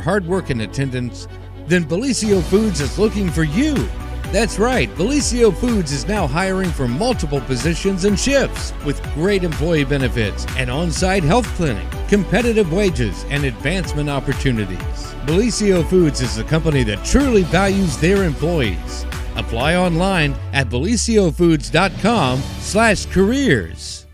hard work and attendance, then Bellisio Foods is looking for you. That's right, Bellisio Foods is now hiring for multiple positions and shifts with great employee benefits, an on-site health clinic, competitive wages, and advancement opportunities. Bellisio Foods is a company that truly values their employees. Apply online at belisiofoods.com/careers.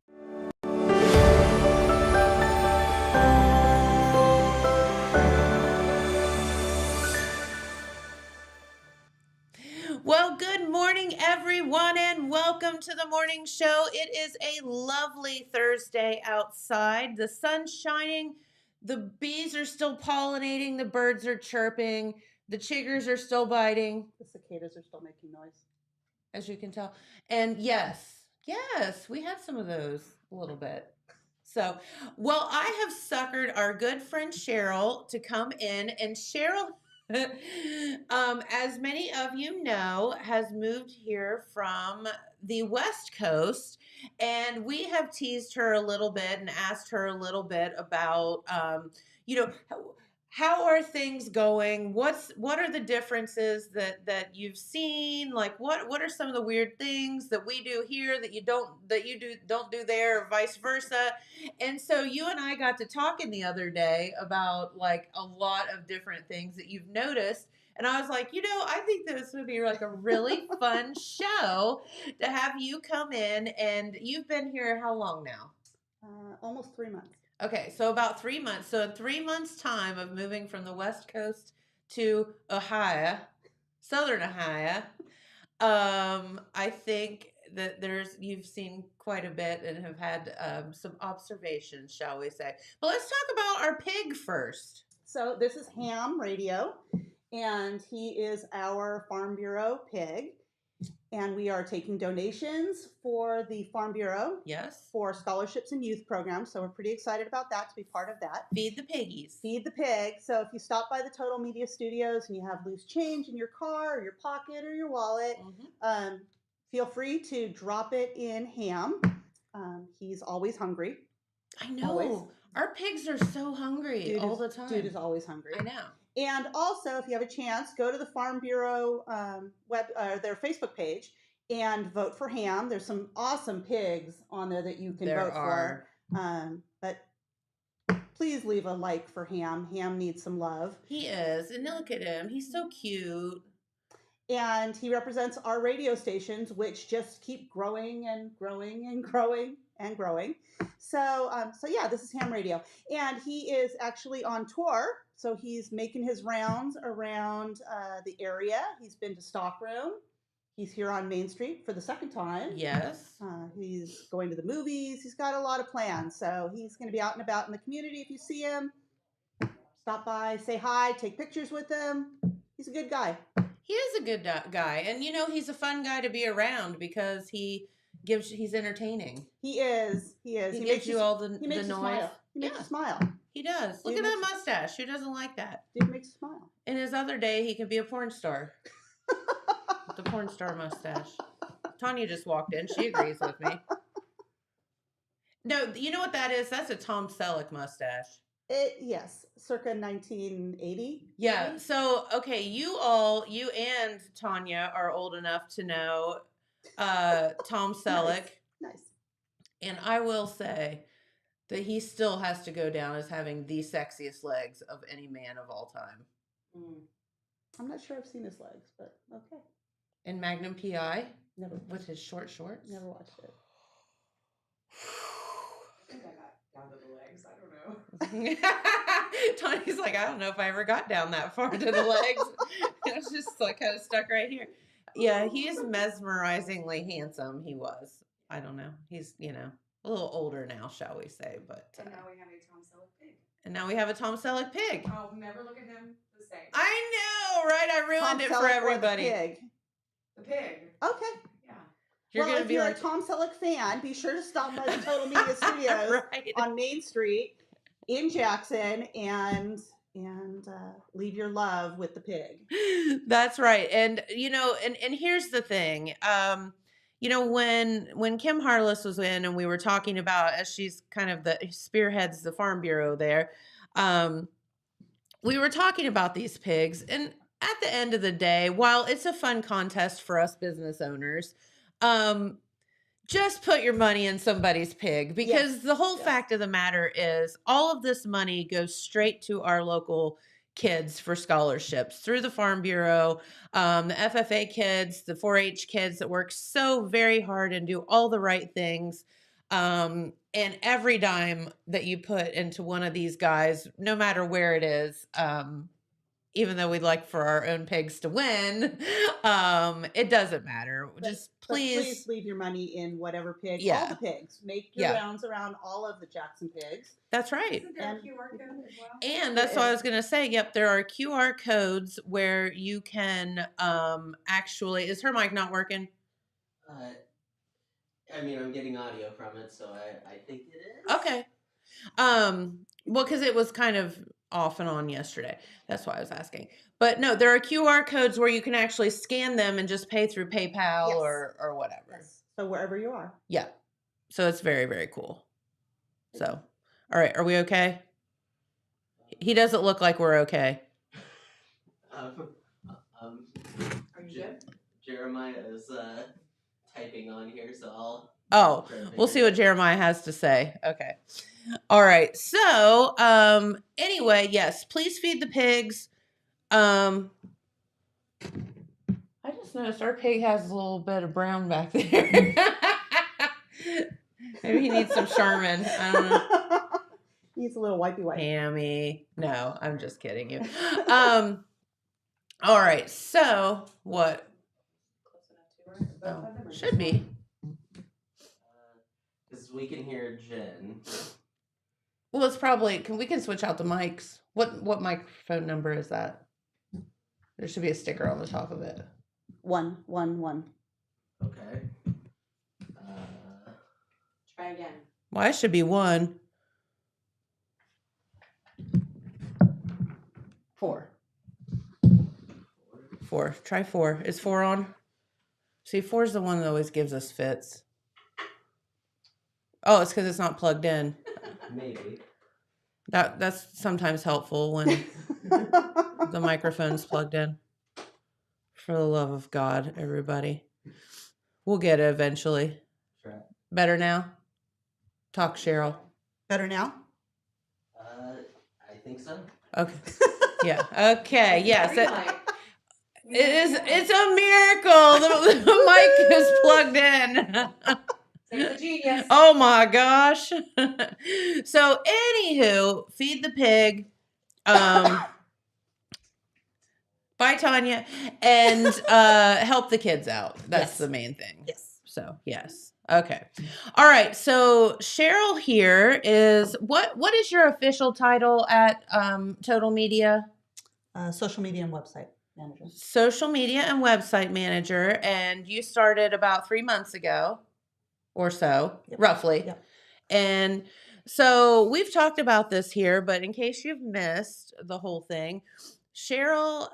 Well, good morning, everyone, and welcome to the morning show. It is a lovely Thursday outside. The sun's shining, the bees are still pollinating, the birds are chirping, the chiggers are still biting. The cicadas are still making noise, as you can tell. And yes, we had some of those a little bit. So, well, I have suckered our good friend Sheryl to come in, and Sheryl, as many of you know, has moved here from the West Coast, and we have teased her a little bit and asked her a little bit about, you know, how are things going? What are the differences that you've seen? Like what are some of the weird things that we do here that you don't do there, or vice versa? And so you and I got to talking the other day about like a lot of different things that you've noticed. And I was like, I think this would be like a really fun show to have you come in. And you've been here how long now? Almost 3 months. Okay, so about 3 months. So in 3 months' time of moving from the West Coast to Ohio, Southern Ohio, I think that you've seen quite a bit and have had some observations, shall we say. But let's talk about our pig first. So this is Ham Radio, and he is our Farm Bureau pig. And we are taking donations for the Farm Bureau. Yes. For scholarships and youth programs. So we're pretty excited about that, to be part of that. Feed the piggies. Feed the pig. So if you stop by the Total Media Studios and you have loose change in your car or your pocket or your wallet, feel free to drop it in Ham. He's always hungry. I know. Always. Our pigs are so hungry all the time. Dude is always hungry. I know. And also, if you have a chance, go to the Farm Bureau their Facebook page and vote for Ham. There's some awesome pigs on there that you can vote for. But please leave a like for Ham. Ham needs some love. He is. And look at him. He's so cute. And he represents our radio stations, which just keep growing and growing and growing and growing. So yeah, this is Ham Radio. And he is actually on tour. So he's making his rounds around the area. He's been to Stockroom. He's here on Main Street for the second time. Yes. He's going to the movies. He's got a lot of plans. So he's going to be out and about in the community. If you see him, stop by, say hi, take pictures with him. He's a good guy. He is a good guy. And, he's a fun guy to be around because he's entertaining. He is. He gives you all the noise. He makes you smile. He does. Look at that mustache. Who doesn't like that? Dude makes you smile. In his other day, he could be a porn star. The porn star mustache. Tanya just walked in. She agrees with me. No, you know what that is? That's a Tom Selleck mustache. Yes, circa 1980. Yeah. Maybe? So, okay, you and Tanya are old enough to know Tom Selleck. Nice. And I will say that he still has to go down as having the sexiest legs of any man of all time. I'm not sure I've seen his legs, but okay. In Magnum P.I.? Never. With his short shorts? Never watched it. I think I got down to the legs. I don't know. Tony's like, I don't know if I ever got down that far to the legs. It was just like kind of stuck right here. Yeah, he is mesmerizingly handsome. He was. I don't know. He's, a little older now, shall we say. But and now we have a Tom Selleck pig. And now we have a Tom Selleck pig. I'll never look at him the same. I know, right? I ruined it for everybody. The pig. Okay. Yeah. If you're a Tom Selleck fan, be sure to stop by the Total Media Studios on Main Street in Jackson and leave your love with the pig. That's right. And and here's the thing. When Kim Harless was in and we were talking about, as she's kind of spearheads the Farm Bureau there, we were talking about these pigs, and at the end of the day, while it's a fun contest for us business owners, um, just put your money in somebody's pig, because Yes, the whole yes. fact of the matter is all of this money goes straight to our local kids for scholarships through the Farm Bureau, the FFA kids, the 4-H kids that work so very hard and do all the right things. And every dime that you put into one of these guys, no matter where it is, even though we'd like for our own pigs to win, it doesn't matter. Just But please. please leave your money in whatever pig. Yeah. All the pigs. Make your Yeah. rounds around all of the Jackson pigs. That's right. Isn't there a And- QR code as well? And that's what I was going to say. Yep, there are QR codes where you can actually. Is her mic not working? I mean, I'm getting audio from it, so I think it is. Okay. Well, because it was kind of off and on yesterday. That's why I was asking. But no, there are QR codes where you can actually scan them and just pay through PayPal Yes. or whatever. Yes. So wherever you are. Yeah. So it's very, very cool. So, all right. Are we okay? He doesn't look like we're okay. Are you good? Jeremiah is typing on here, so I'll. Oh, try to we'll figure see what it Jeremiah has to say. Okay. All right. So, anyway, yes, please feed the pigs. I just noticed our pig has a little bit of brown back there. Maybe he needs some Charmin. I don't know. Needs a little wipey wipe. Hammy. No, I'm just kidding you. All right. So, what? Close enough to her? Both of them or Should just be. one? Because we can hear Jen. Well, it's probably we can switch out the mics. What microphone number is that? There should be a sticker on the top of it. 111. Okay. Try again. Well, it should be 1. 4. 4. Try 4. Is 4 on? See, 4 is the one that always gives us fits. Oh, it's because it's not plugged in. Maybe. That's sometimes helpful when the microphone's plugged in. For the love of God, everybody. We'll get it eventually. Try. Better now? Talk, Sheryl. Better now? I think so. Okay. Yeah. Okay. Yes. Every night. It is. It's a miracle. The mic is plugged in. Say the genius. Oh my gosh. So, anywho, feed the pig. Bye, Tanya, and help the kids out. That's Yes. the main thing. Yes. So, yes. Okay. All right. So, Sheryl here is what is your official title at Total Media? Social media and website manager. Social media and website manager, and you started about 3 months ago or so, Yep. roughly. Yep. And so we've talked about this here, but in case you've missed the whole thing, Sheryl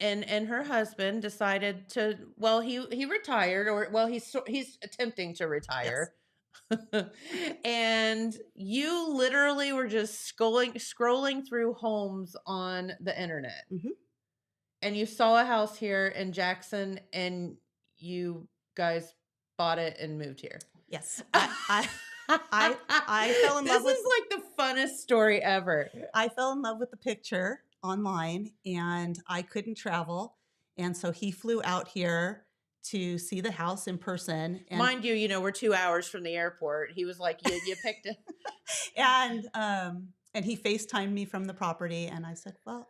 and her husband decided to, well, he retired, or well, he's attempting to retire. And you literally were just scrolling through homes on the internet. Mhm. And you saw a house here in Jackson, and you guys bought it and moved here. Yes. I fell in love with. This is like the funnest story ever. I fell in love with the picture online, and I couldn't travel, and so he flew out here to see the house in person. And Mind you, we're 2 hours from the airport. He was like, you picked it. and he FaceTimed me from the property, and I said, well,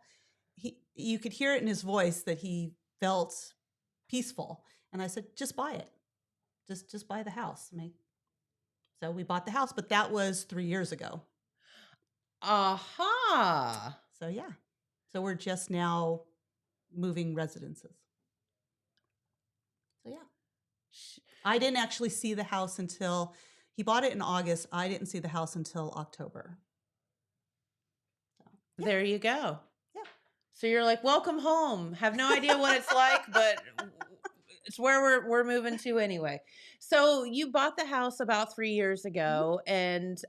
you could hear it in his voice that he felt peaceful, and I said, just buy it, just buy the house. So we bought the house, but that was 3 years ago. Aha. So yeah, so we're just now moving residences. So yeah, I didn't actually see the house until he bought it in August. I didn't see the house until October. Yeah. There you go. Yeah. So you're like, welcome home. Have no idea what it's like, but it's where we're moving to anyway. So you bought the house about 3 years ago, and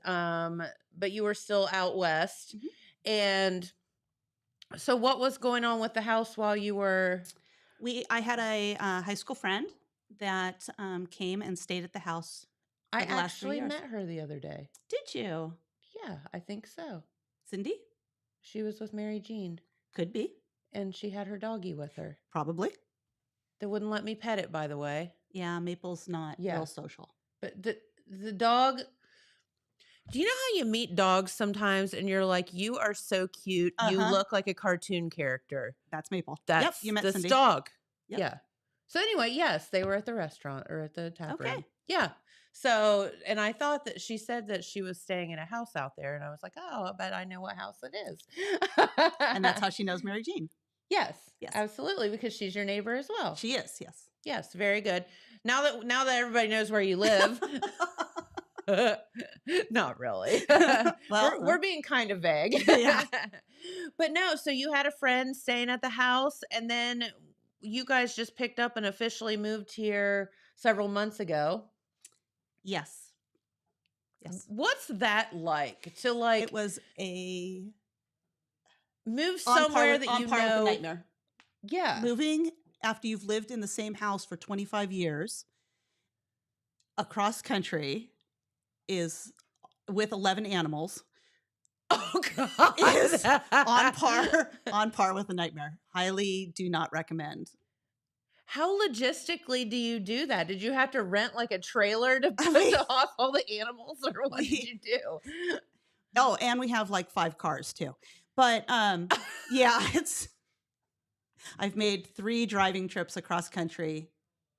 but you were still out west, Mhm. and So what was going on with the house while you were? I had a high school friend that came and stayed at the house I for the last 3 actually years. met her the other day. Did you, Yeah, I think so. Cindy? She was with Mary Jean, Could be, and she had her doggie with her. probably. They wouldn't let me pet it, by the way. Yeah, Maple's not Yeah. real social. But the dog. Do you know how you meet dogs sometimes, and you're like, you are so cute. You Uh-huh. look like a cartoon character. That's Maple. That's yep, you met this Cindy. dog. Yep. Yeah. So anyway, yes, they were at the restaurant or at the tap room. Okay. Yeah. So, and I thought that she said that she was staying in a house out there, and I was like, oh, I bet I know what house it is. And that's how she knows Mary Jean. Yes, Yes. absolutely, because she's your neighbor as well. She is, yes. Yes, very good. Now that everybody knows where you live. Not really. Well, we're being kind of vague. Yeah. But no, so you had a friend staying at the house, and then you guys just picked up and officially moved here several months ago. Yes. Yes. What's that like to like It was a move on par somewhere with- that on you par with a know? nightmare. Yeah. Moving after you've lived in the same house for 25 years across country is with 11 animals Oh God. is on par with a nightmare. Highly do not recommend. How logistically do you do that? Did you have to rent like a trailer to put We- off all the animals, or what did we- you do? Oh, and we have like 5 cars too. But yeah, I've made 3 driving trips across country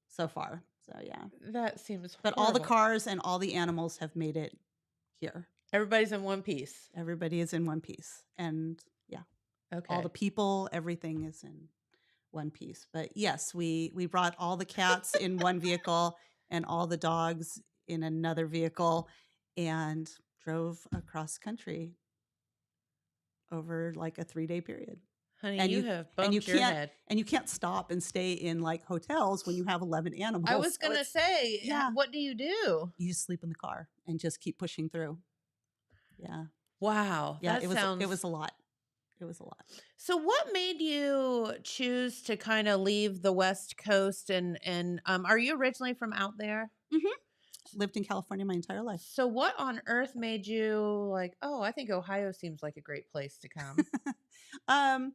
so far. So yeah. That seems But all the horrible. cars and all the animals have made it here. Everybody's in one piece. Everybody is in one piece. And yeah, Okay. all the people, everything is in one piece. But yes, we brought all the cats in one vehicle and all the dogs in another vehicle and drove across country over like a 3-day period. Honey, and you you- have and you bumped your can't- head. And you can't stop and stay in like hotels when you have 11 animals. I was So gonna it's- say, yeah. what do you do? you just sleep in the car and just keep pushing through. Yeah. Wow, Yeah, that it was sounds. it was a lot. It was a lot. So, what made you choose to kind of leave the West Coast? And are you originally from out there? Lived in California my entire life. So, what on earth made you like? Oh, I think Ohio seems like a great place to come.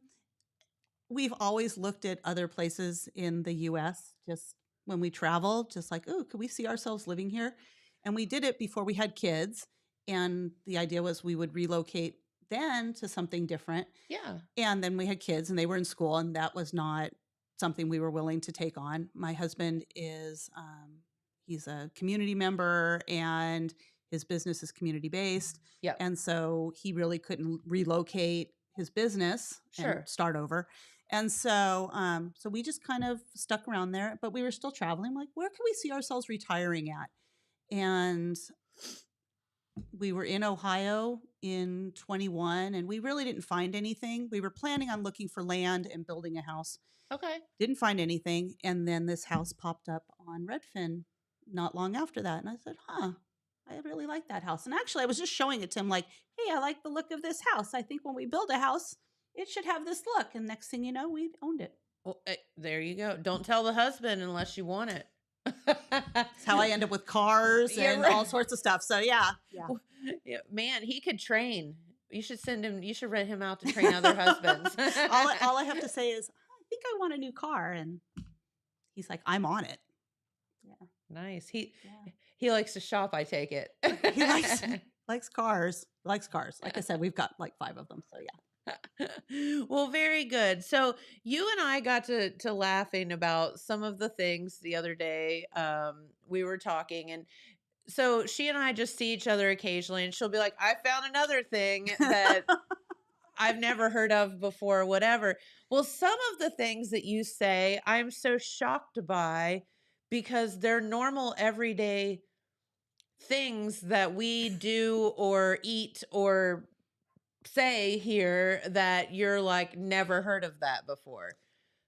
We've always looked at other places in the US just when we travel, just like, oh, could we see ourselves living here? And we did it before we had kids. And the idea was we would relocate then to something different. Yeah. And then we had kids and they were in school, and that was not something we were willing to take on. My husband is, he's a community member and his business is community based. Yep. And so he really couldn't relocate his business Sure. and start over. And so, so we just kind of stuck around there, but we were still traveling. Like, where can we see ourselves retiring at? And we were in Ohio in 21, and we really didn't find anything. We were planning on looking for land and building a house. Okay. Didn't find anything. And then this house popped up on Redfin not long after that. And I said, I really like that house. And actually, I was just showing it to him like, hey, I like the look of this house. I think when we build a house, it should have this look. And next thing you know, we owned it. Well, there you go. Don't tell the husband unless you want it. That's how I end up with cars Yeah, and right. all sorts of stuff. So yeah. Yeah, man, he could train. You should send him. You should rent him out to train other husbands. all I have to say is, I think I want a new car. And he's like, I'm on it. Yeah. Nice. Yeah. He likes to shop. I take it. He likes cars. Likes cars. Like I said, we've got like 5 of them. So yeah. Well, very good. So you and I got to laughing about some of the things the other day. We were talking, and so she and I just see each other occasionally, and she'll be like, I found another thing that I've never heard of before, whatever. Well, some of the things that you say, I'm so shocked by because they're normal everyday things that we do or eat or say here that you're like never heard of that before.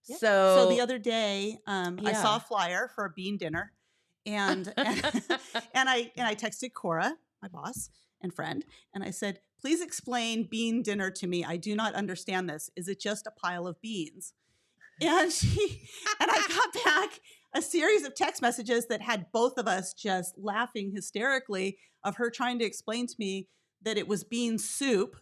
Yeah. So So the other day, I saw Yeah. a flyer for a bean dinner, and I texted Cora, my boss and friend, and I said, please explain bean dinner to me. I do not understand this. Is it just a pile of beans? And I got back a series of text messages that had both of us just laughing hysterically of her trying to explain to me that it was bean soup.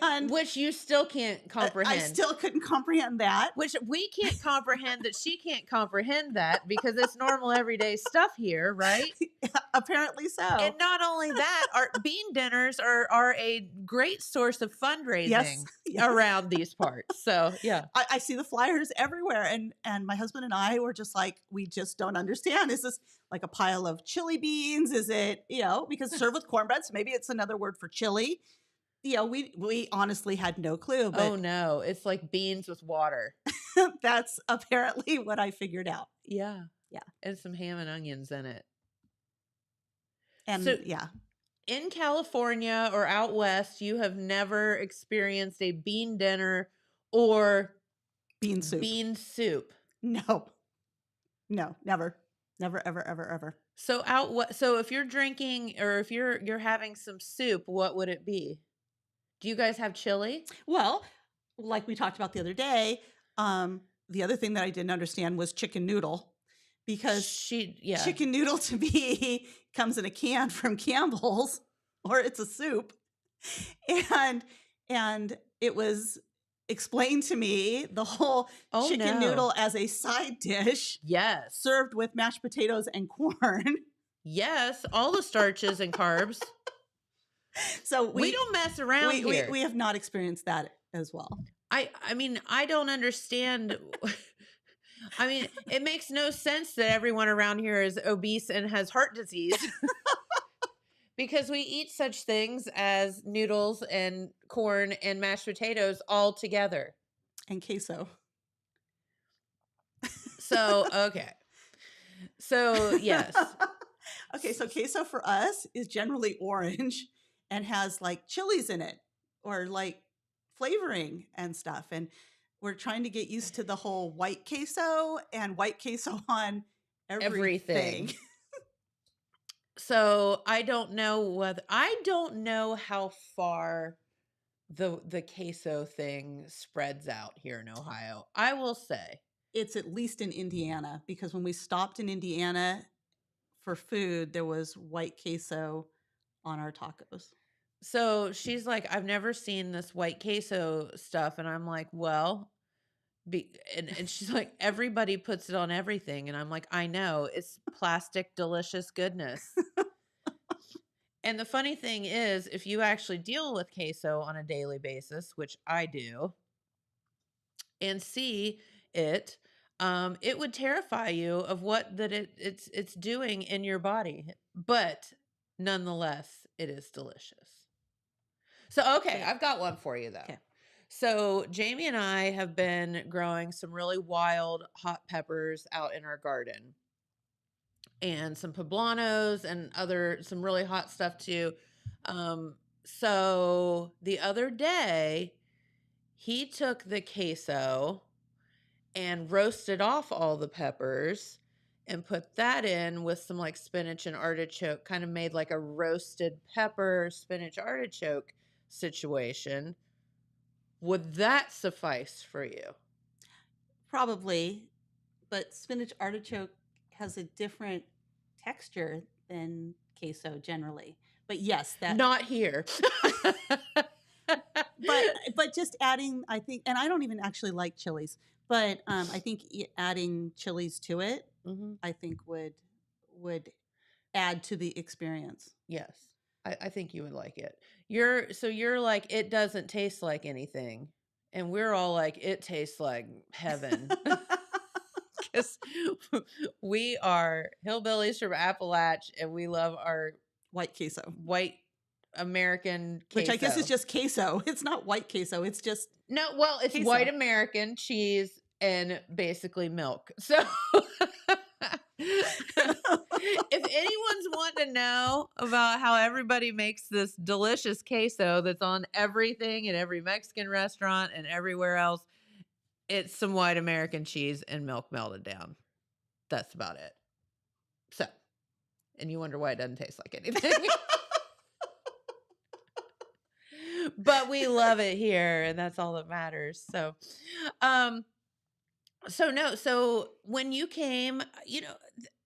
And Which you still can't comprehend. I still couldn't comprehend that. Which we can't comprehend that she can't comprehend that because it's normal everyday stuff here, right? Apparently so. And not only that, our bean dinners are a great source of fundraising around these parts. So yeah. I see the flyers everywhere. And my husband and I were just like, we just don't understand. Is this like a pile of chili beans? Is it, because served with cornbread, so maybe it's another word for chili. We honestly had no clue. But oh no, it's like beans with water. That's apparently what I figured out. Yeah. Yeah. And some ham and onions in it. And so, yeah. In California or out west, you have never experienced a bean dinner or bean soup. No, never, ever. So so if you're drinking or if you're having some soup, what would it be? Do you guys have chili? Well, like we talked about the other day, the other thing that I didn't understand was chicken noodle, because chicken noodle to me comes in a can from Campbell's, or it's a soup. And it was explained to me the whole chicken noodle as a side dish. Yes. Served with mashed potatoes and corn. Yes. All the starches and carbs. So we don't mess around here. We have not experienced that as well. I mean, I don't understand. I mean, it makes no sense that everyone around here is obese and has heart disease because we eat such things as noodles and corn and mashed potatoes all together. And queso. So, okay. So, yes. Okay, so queso for us is generally orange and has like chilies in it or like flavoring and stuff. And we're trying to get used to the whole white queso and white queso on everything. So I don't know how far the queso thing spreads out here in Ohio. I will say it's at least in Indiana, because when we stopped in Indiana for food, there was white queso on our tacos. So she's like, I've never seen this white queso stuff. And I'm like, well, and she's like, everybody puts it on everything. And I'm like, I know, it's plastic, delicious goodness. And the funny thing is, if you actually deal with queso on a daily basis, which I do, and see it, it would terrify you of what that it's doing in your body. But nonetheless, it is delicious. So, okay, I've got one for you, though. Okay. So, Jamie and I have been growing some really wild hot peppers out in our garden. And some poblanos and some really hot stuff, too. So, the other day, he took the queso and roasted off all the peppers and put that in with some like spinach and artichoke, kind of made like a roasted pepper spinach artichoke situation. Would that suffice for you? Probably, but spinach artichoke has a different texture than queso generally. But yes, that not here. but just adding, I think, and I don't even actually like chilies, but I think adding chilies to it, I think would add to the experience. Yes. I think you would like it. You're like, it doesn't taste like anything. And we're all like, it tastes like heaven. Because we are hillbillies from Appalachia and we love our white queso. White American queso. Which I guess is just queso. It's not white queso. It's just it's queso. White American cheese and basically milk. So if anyone's wanting to know about how everybody makes this delicious queso that's on everything in every Mexican restaurant and everywhere else, it's some white American cheese and milk melted down. That's about it. So, and you wonder why it doesn't taste like anything. but we love it here, and that's all that matters. Um, so when you came,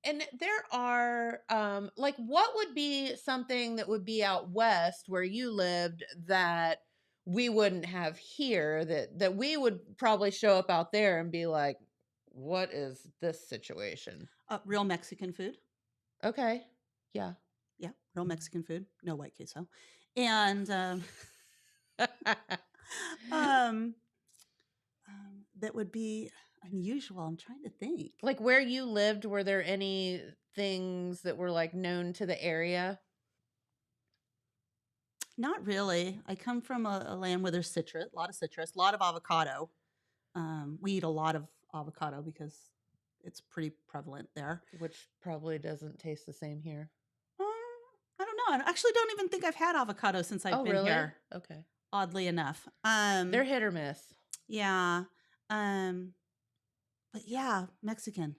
and there are like, what would be something that would be out west where you lived that we wouldn't have here, that we would probably show up out there and be like, what is this situation? Real Mexican food. Okay. Yeah. Yeah, real Mexican food. No white queso. And that would be unusual. I'm trying to think. Like, where you lived, were there any things that were like known to the area? Not really. I come from a land where there's citrus, a lot of avocado. We eat a lot of avocado because it's pretty prevalent there. Which probably doesn't taste the same here. I don't know. I actually don't even think I've had avocado since I've been really? here. Okay. Oddly enough. They're hit or miss. Yeah. But yeah, Mexican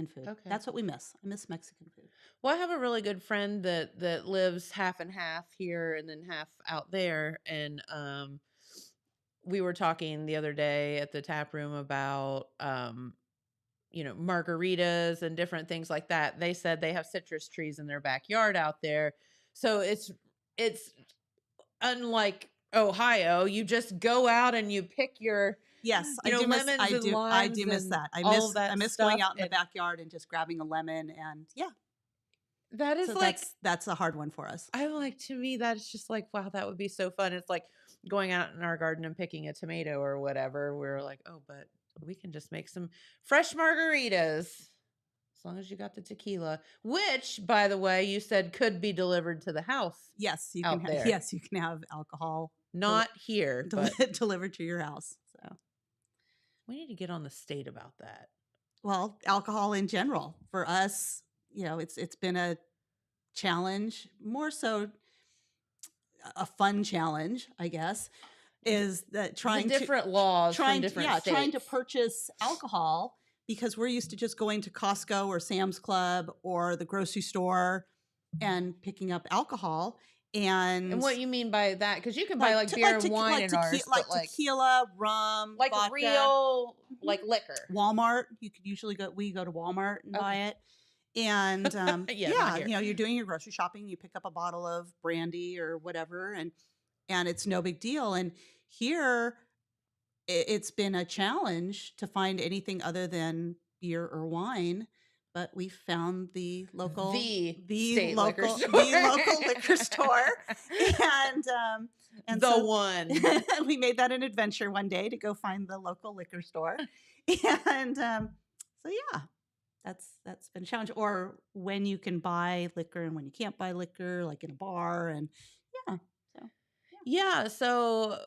food. Okay. That's what we miss. I miss Mexican food. Well, I have a really good friend that lives half and half here and then half out there. And we were talking the other day at the tap room about margaritas and different things like that. They said they have citrus trees in their backyard out there. So it's unlike Ohio. You just go out and you pick your I do miss that. I miss going out in the and backyard and just grabbing a lemon, and that is so like that's a hard one for us. I'm like, to me, that's just like, wow, that would be so fun. It's like going out in our garden and picking a tomato or whatever. We're like, oh, but we can just make some fresh margaritas as long as you got the tequila, which, by the way, you said could be delivered to the house. Yes, you out can. there. Yes, you can have alcohol Not here, but delivered to your house. So we need to get on the state about that. Well, alcohol in general for us, it's been a challenge, more so a fun challenge, I guess. Is that trying different laws from different states. Trying to purchase alcohol, because we're used to just going to Costco or Sam's Club or the grocery store and picking up alcohol. And what you mean by that? Because you can buy like beer and wine in ours, like tequila, rum, like vodka, real like liquor. Walmart. You could usually we go to Walmart and buy it. And you're doing your grocery shopping. You pick up a bottle of brandy or whatever, and it's no big deal. And here, it's been a challenge to find anything other than beer or wine. But we found the local liquor store, and the one. We made that an adventure one day to go find the local liquor store, and so yeah. That's been a challenge. Or when you can buy liquor and when you can't buy liquor, like in a bar, and so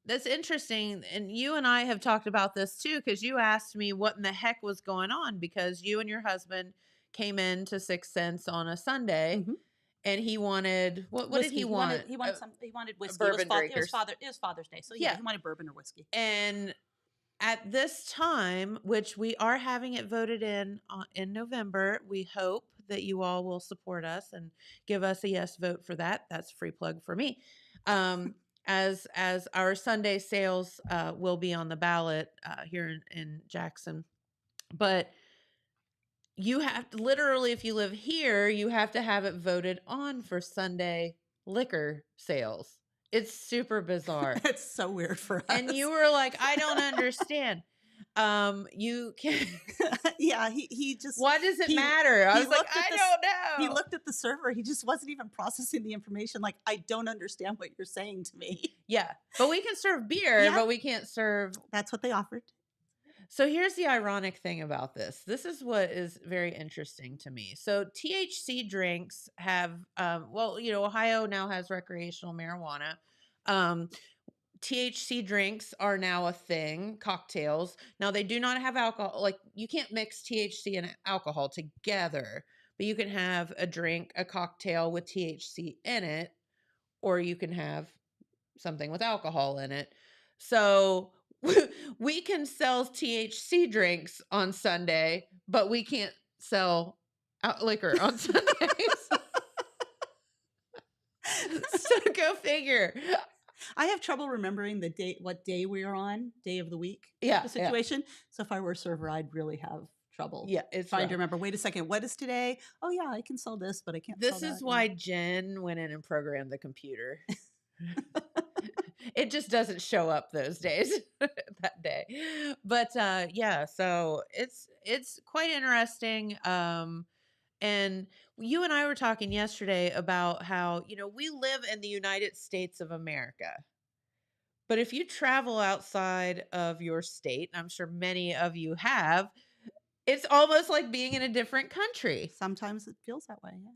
that's interesting. And you and I have talked about this too, because you asked me what in the heck was going on, because you and your husband came into Six Sense on a Sunday, and he wanted what did he want? He wanted whiskey. Bourbon it was Father's Day, so he wanted bourbon or whiskey. And at this time, which we are having it voted in November, we hope that you all will support us and give us a yes vote for that. That's a free plug for me. As our Sunday sales will be on the ballot here in Jackson. But you have to, literally, if you live here, you have to have it voted on for Sunday liquor sales. It's super bizarre. It's so weird for us. And you were like, I don't understand. You can. Yeah, he just. Why does it matter? I was like, I don't know. He looked at the server. He just wasn't even processing the information. Like, I don't understand what you're saying to me. Yeah, but we can serve beer, but we can't serve. That's what they offered. So here's the ironic thing about this. This is what is very interesting to me. So THC drinks have, Ohio now has recreational marijuana. THC drinks are now a thing, cocktails. Now they do not have alcohol. Like, you can't mix THC and alcohol together, but you can have a drink, a cocktail with THC in it, or you can have something with alcohol in it. So we can sell THC drinks on Sunday, but we can't sell liquor on Sundays. So Go figure. I have trouble remembering what day we are on, day of the week. Yeah, The situation. So if I were a server, I'd really have trouble. Yeah, it's trying rough. to remember. Wait a second. What is today? Oh yeah, I can sell this, but I can't. This sell is that. why Jen went in and programmed the computer. It just doesn't show up those days that day. But yeah, so it's quite interesting. And you and I were talking yesterday about how, we live in the United States of America. But if you travel outside of your state, and I'm sure many of you have, it's almost like being in a different country. Sometimes it feels that way. Yeah.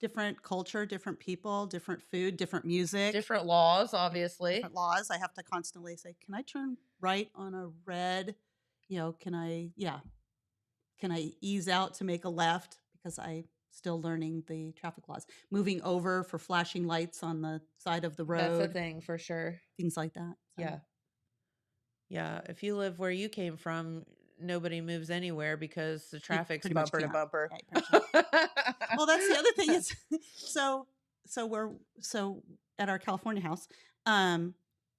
Different culture, different people, different food, different music, Different laws, obviously. different laws. I have to constantly say, "Can I turn right on a red? Can I ease out to make a left because I still learning the traffic laws. Moving over for flashing lights on the side of the road. That's a thing for sure. Things like that. So. Yeah. Yeah. If you live where you came from, nobody moves anywhere because the traffic's pretty much bumper to can't. bumper. Right, well, that's the other thing is so at our California house,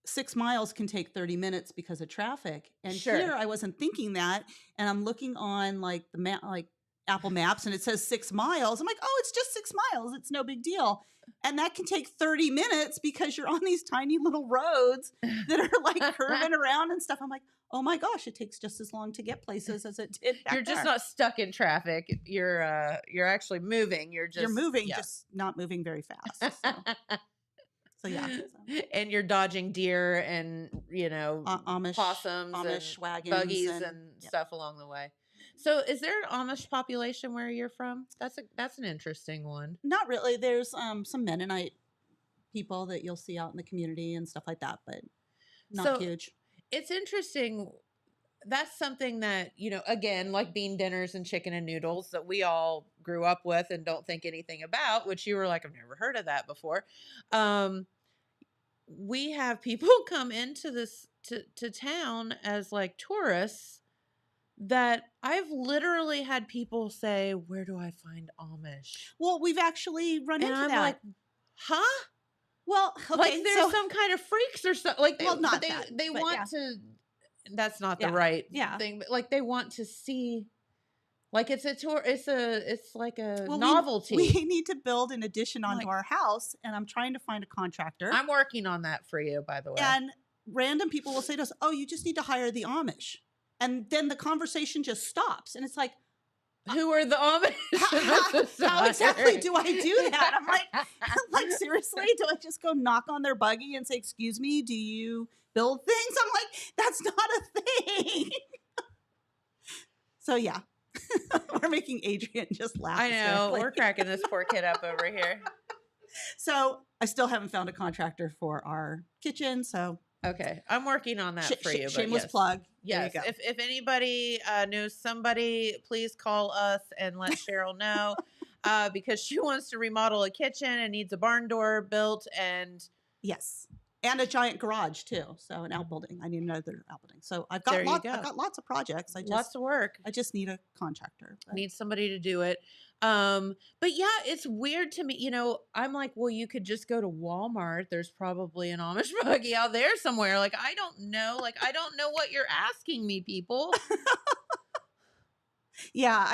6 miles can take 30 minutes because of traffic. And Sure. here I wasn't thinking that. And I'm looking on like the map, like Apple Maps, and it says 6 miles. I'm like, oh, it's just 6 miles. It's no big deal. And that can take 30 minutes because you're on these tiny little roads that are like curving around and stuff. I'm like, oh my gosh, it takes just as long to get places as it did back You're just there. not stuck in traffic. You're actually moving. You're moving, yeah. just not moving very fast. So yeah. And you're dodging deer and Amish possums, Amish and wagons, buggies and stuff along the way. So, is there an Amish population where you're from? That's an interesting one. Not really. There's some Mennonite people that you'll see out in the community and stuff like that, but not huge. It's interesting. That's something that, again, like bean dinners and chicken and noodles that we all grew up with and don't think anything about, which you were like, I've never heard of that before. We have people come into this to town as like tourists that I've literally had people say, where do I find Amish? Well, we've actually run into I'm that. like, huh? Well, okay, like there's some kind of freaks or something. Like Well, not they that, they but want yeah. to. That's not the Yeah. right Yeah. thing, but like they want to see. Like it's a tour. It's like a Well, novelty. We need to build an addition onto Like- our house, and I'm trying to find a contractor. I'm working on that for you, by the way. And random people will say to us, "Oh, you just need to hire the Amish," and then the conversation just stops, and it's like, Who are the Amish? how exactly do I do that? I'm like, seriously, do I just go knock on their buggy and say, "Excuse me, do you build things?" I'm like, that's not a thing. So yeah, we're making Adrian just laugh. I know. hysterically. We're cracking this poor kid up over here. So I still haven't found a contractor for our kitchen. So Okay. I'm working on that for you. But shameless yes. plug. Yes. There you go. If anybody knows somebody, please call us and let Sheryl know because she wants to remodel a kitchen and needs a barn door built. And Yes. And a giant garage too. So an outbuilding. I need another outbuilding. So I've There got you I've go. got lots of projects. lots of work. I just need a contractor. but- Need somebody to do it. But yeah, it's weird to me. I'm like, well, you could just go to Walmart. There's probably an Amish buggy out there somewhere. Like, I don't know. Like, I don't know what you're asking me, people. Yeah,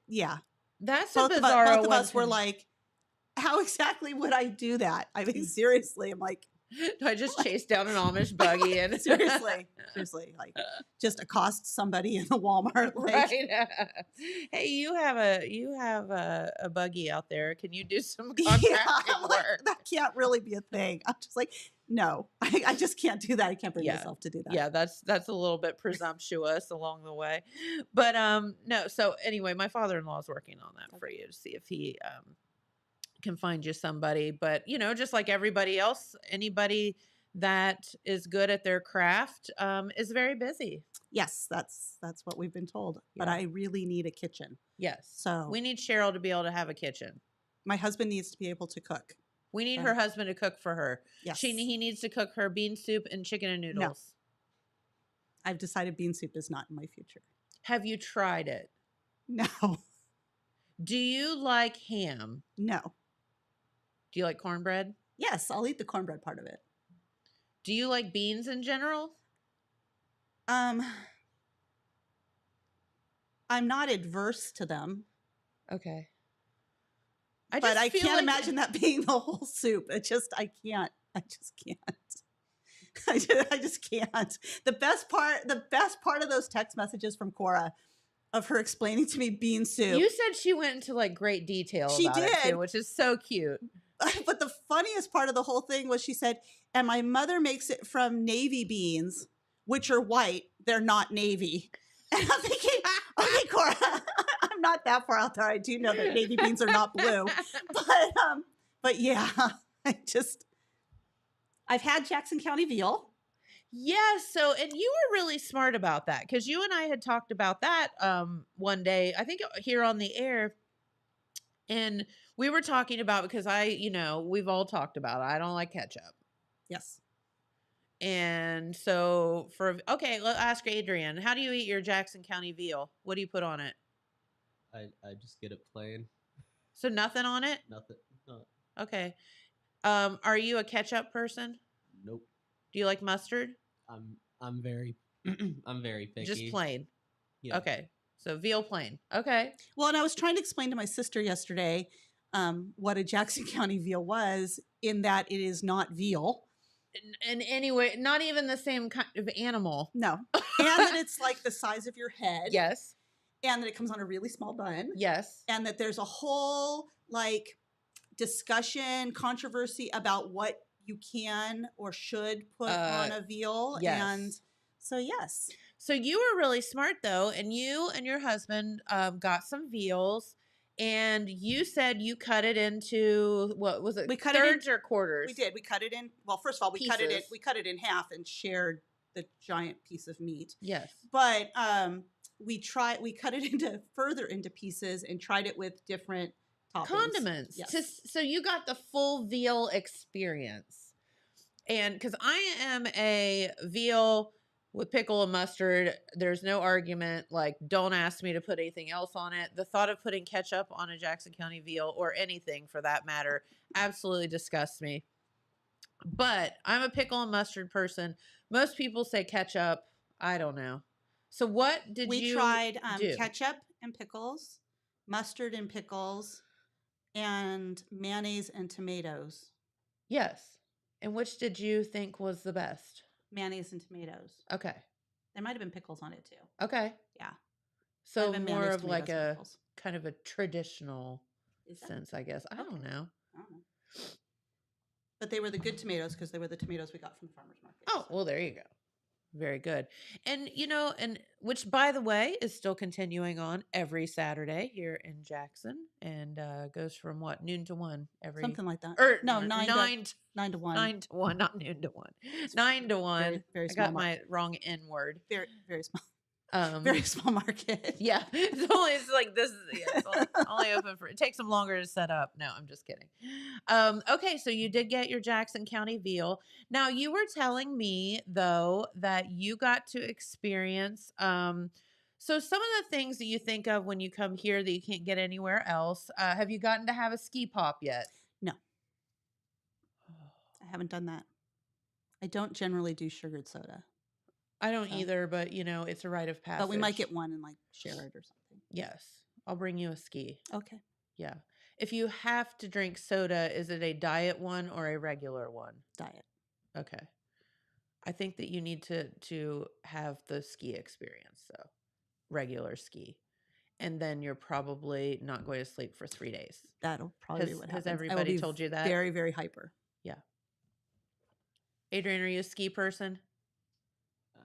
yeah. That's Both a of bizarre both of one us were to- like, how exactly would I do that? I mean, seriously, I'm like, Do I just chase down an Amish buggy and seriously, like just accost somebody in the Walmart. Like, right? Hey, you have a buggy out there. Can you do some yeah, contracting I'm like, work? that can't really be a thing. I'm just like, no, I just can't do that. I can't bring Yeah. myself to do that. Yeah, that's a little bit presumptuous along the way. But no, so anyway, my father-in-law is working on that for you to see if he can find you somebody. But just like everybody else, anybody that is good at their craft is very busy. Yes, that's what we've been told. But Yeah. I really need a kitchen. Yes. So We need Sheryl to be able to have a kitchen. my husband needs to be able to cook. We need So- her husband to cook for her. Yes. He needs to cook her bean soup and chicken and noodles. I've decided bean soup is not in my future. Have you tried it? No, Do you like ham? no. Do you like cornbread? Yes, I'll eat the cornbread part of it. Do you like beans in general? I'm not adverse to them, Okay. but I feel can't like- imagine that being the whole soup. I just can't. I just can't. The best part of those text messages from Cora of her explaining to me bean soup. You said she went into like great detail She about it did. too, which is so cute. But the funniest part of the whole thing was she said, and my mother makes it from navy beans, which are white. They're not navy. And I'm thinking, okay, Cora, I'm not that far out there. I do know that navy beans are not blue. But yeah, I've had Jackson County veal. Yeah, so and you were really smart about that because you and I had talked about that one day, I think here on the air. And we were talking about because we've all talked about it. I don't like ketchup. Yes. And so let's ask Adrian, how do you eat your Jackson County veal? What do you put on it? I just get it plain. So nothing on it? Nothing. No. Okay. Are you a ketchup person? Nope. Do you like mustard? I'm very I'm very picky. Just plain. Yeah. Okay. So veal plain. Okay. Well, and I was trying to explain to my sister yesterday what a Jackson County veal was, in that it is not veal. And anyway, not even the same kind of animal. No. And that it's like the size of your head. Yes. And that it comes on a really small bun. Yes. And that there's a whole like discussion, controversy about what you can or should put on a veal. Yes. And so, yes. So you were really smart though, and you and your husband got some veals, and you said you cut it into what was it? We cut thirds it in, or quarters. We did. We cut it in. Well, first of all, we cut it in half and shared the giant piece of meat. Yes. But we cut it further into pieces and tried it with different toppings. Condiments. Yes. So you got the full veal experience. And because I am a veal with pickle and mustard, there's no argument. Like, don't ask me to put anything else on it. The thought of putting ketchup on a Jackson County veal, or anything for that matter, absolutely disgusts me. But I'm a pickle and mustard person. Most people say ketchup. I don't know. So what did we tried ketchup and pickles, mustard and pickles, and mayonnaise and tomatoes. Yes. And which did you think was the best? Mayonnaise and tomatoes. Okay. There might have been pickles on it too. Okay. Yeah. So Might have been more mayonnaise, of like tomatoes, and a pickles. kind of a traditional Is that? sense, I guess. I don't know. I don't know. But they were the good tomatoes because they were the tomatoes we got from the farmer's market. Oh, well, there you go. Very good. And, and which, by the way, is still continuing on every Saturday here in Jackson, and goes from what, noon to 1 every. Something like that. Or no, 9 to 1. 9 to 1, not noon to 1. 9 to 1. Very, very I small got my wrong N word. Very, very small. Very small market. Yeah. It's like this. It's only open for, it takes them longer to set up. No, I'm just kidding. Okay. So you did get your Jackson County veal. Now you were telling me though, that you got to experience, so some of the things that you think of when you come here that you can't get anywhere else, have you gotten to have a ski pop yet? No. I haven't done that. I don't generally do sugared soda. I don't either, but it's a rite of passage. But we might get one and like share it or something. Yes. I'll bring you a ski. Okay. Yeah. If you have to drink soda, is it a diet one or a regular one? Diet. Okay. I think that you need to have the ski experience, so regular ski. And then you're probably not going to sleep for 3 days. That'll probably be what happens. Has everybody told you that? Very, very hyper. Yeah. Adrian, are you a ski person?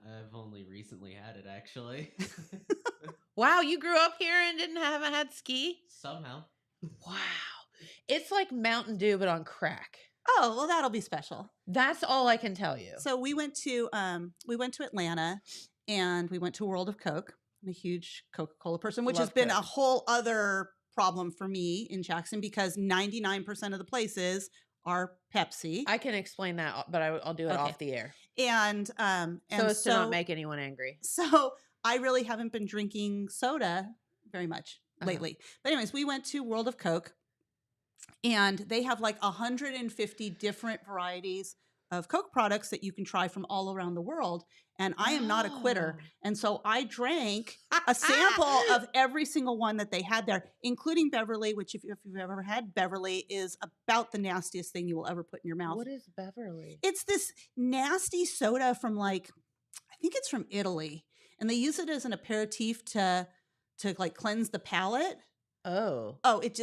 I've only recently had it, actually. Wow, you grew up here and haven't had ski? Somehow. Wow. It's like Mountain Dew, but on crack. Oh, well, that'll be special. That's all I can tell you. So we went to Atlanta, and we went to World of Coke. I'm a huge Coca-Cola person, which has been a whole other problem for me in Jackson because 99% of the places are Pepsi. I can explain that, but I'll do it off the air. And so as to not make anyone angry. So I really haven't been drinking soda very much lately. But anyways, we went to World of Coke, And they have like 150 different varieties of Coke products that you can try from all around the world. And I am not a quitter. Oh. And so I drank a sample of every single one that they had there, including Beverly, which if you've ever had Beverly, is about the nastiest thing you will ever put in your mouth. What is Beverly? It's this nasty soda from like, I think it's from Italy. And they use it as an aperitif to like cleanse the palate. Oh. Oh, it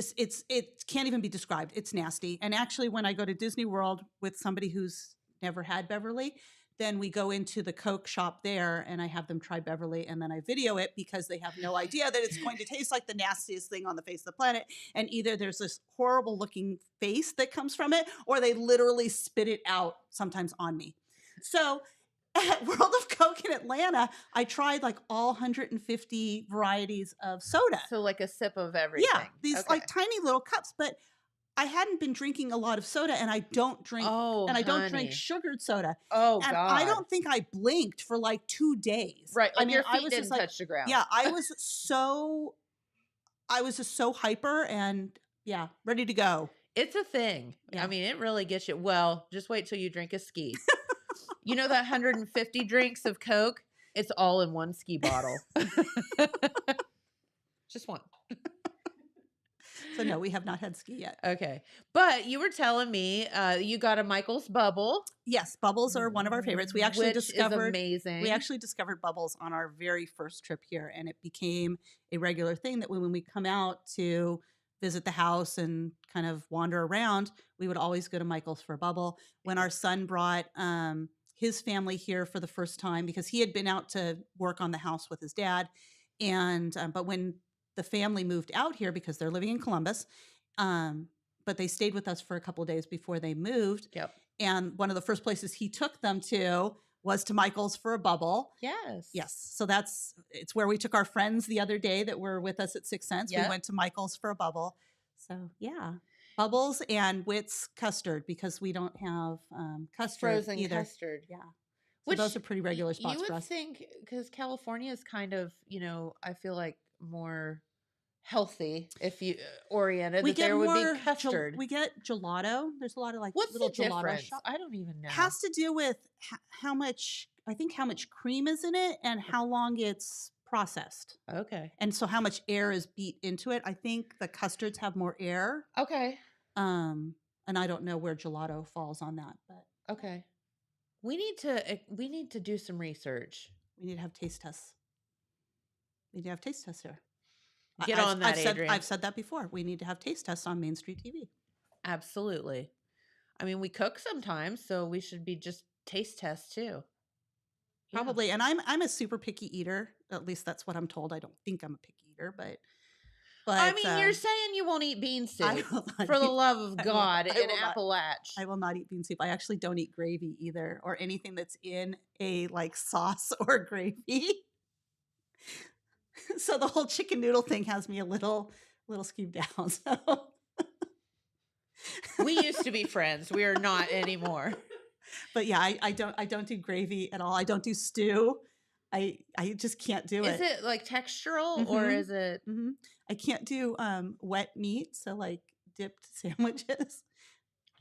can't even be described. It's nasty. And actually, when I go to Disney World with somebody who's never had Beverly, then we go into the Coke shop there and I have them try Beverly and then I video it because they have no idea that it's going to taste like the nastiest thing on the face of the planet. And either there's this horrible looking face that comes from it or they literally spit it out sometimes on me. So at World of Coke in Atlanta, I tried like all 150 varieties of soda. So like a sip of everything. Yeah, these Okay. like tiny little cups, but I hadn't been drinking a lot of soda and I don't drink I don't drink honey. sugared soda. Oh, And God. I don't think I blinked for like 2 days. Right. Like I mean, your I feet was didn't just like, touch the ground. yeah, I was just so hyper and yeah, ready to go. It's a thing. Yeah. I mean, it really gets you. Well, just wait till you drink a ski. You know that 150 drinks of Coke? It's all in one ski bottle. Just one. So no, we have not had ski yet. Okay. But you were telling me you got a Michael's bubble. Yes, bubbles are one of our favorites. We actually which is discovered amazing. We actually discovered bubbles on our very first trip here, and it became a regular thing that when we come out to visit the house and kind of wander around, we would always go to Michael's for a bubble. When our son brought his family here for the first time, because he had been out to work on the house with his dad, and but when the family moved out here because they're living in Columbus, but they stayed with us for a couple of days before they moved. Yep. And one of the first places he took them to was to Michael's for a bubble. Yes. Yes. So it's where we took our friends the other day that were with us at Sixth Sense. Yep. We went to Michael's for a bubble. So yeah, bubbles and Wits custard because we don't have custard Frozen either. custard. Yeah. So those are pretty regular spots you for would us. think, because California is kind of, I feel like more healthy if you oriented that there would be custard. We get gelato. There's a lot of like What's little the gelato difference? shops. I don't even know. It has to do with how much cream is in it and how long it's processed. Okay. And so how much air is beat into it. I think the custards have more air. Okay. And I don't know where gelato falls on that, but Okay. We need to do some research. we need to have taste tests. We need to have taste tests here. Get on that, Adrian. I've said that before. We need to have taste tests on Main Street TV. Absolutely. I mean, we cook sometimes, so we should be just taste tests too. Yeah. Probably. And I'm a super picky eater. At least that's what I'm told. I don't think I'm a picky eater, but I mean, you're saying you won't eat bean I soup will not for the eat- love of I will- God I in will not. Appalach. I will not eat bean soup. I actually don't eat gravy either, or anything that's in a like sauce or gravy. So the whole chicken noodle thing has me a little skewed down. So We used to be friends. We are not anymore. but yeah, I don't do gravy at all. I don't do stew. I just can't do Is it. it like textural or Mhm. is it? Hmm. I can't do wet meat, so like dipped sandwiches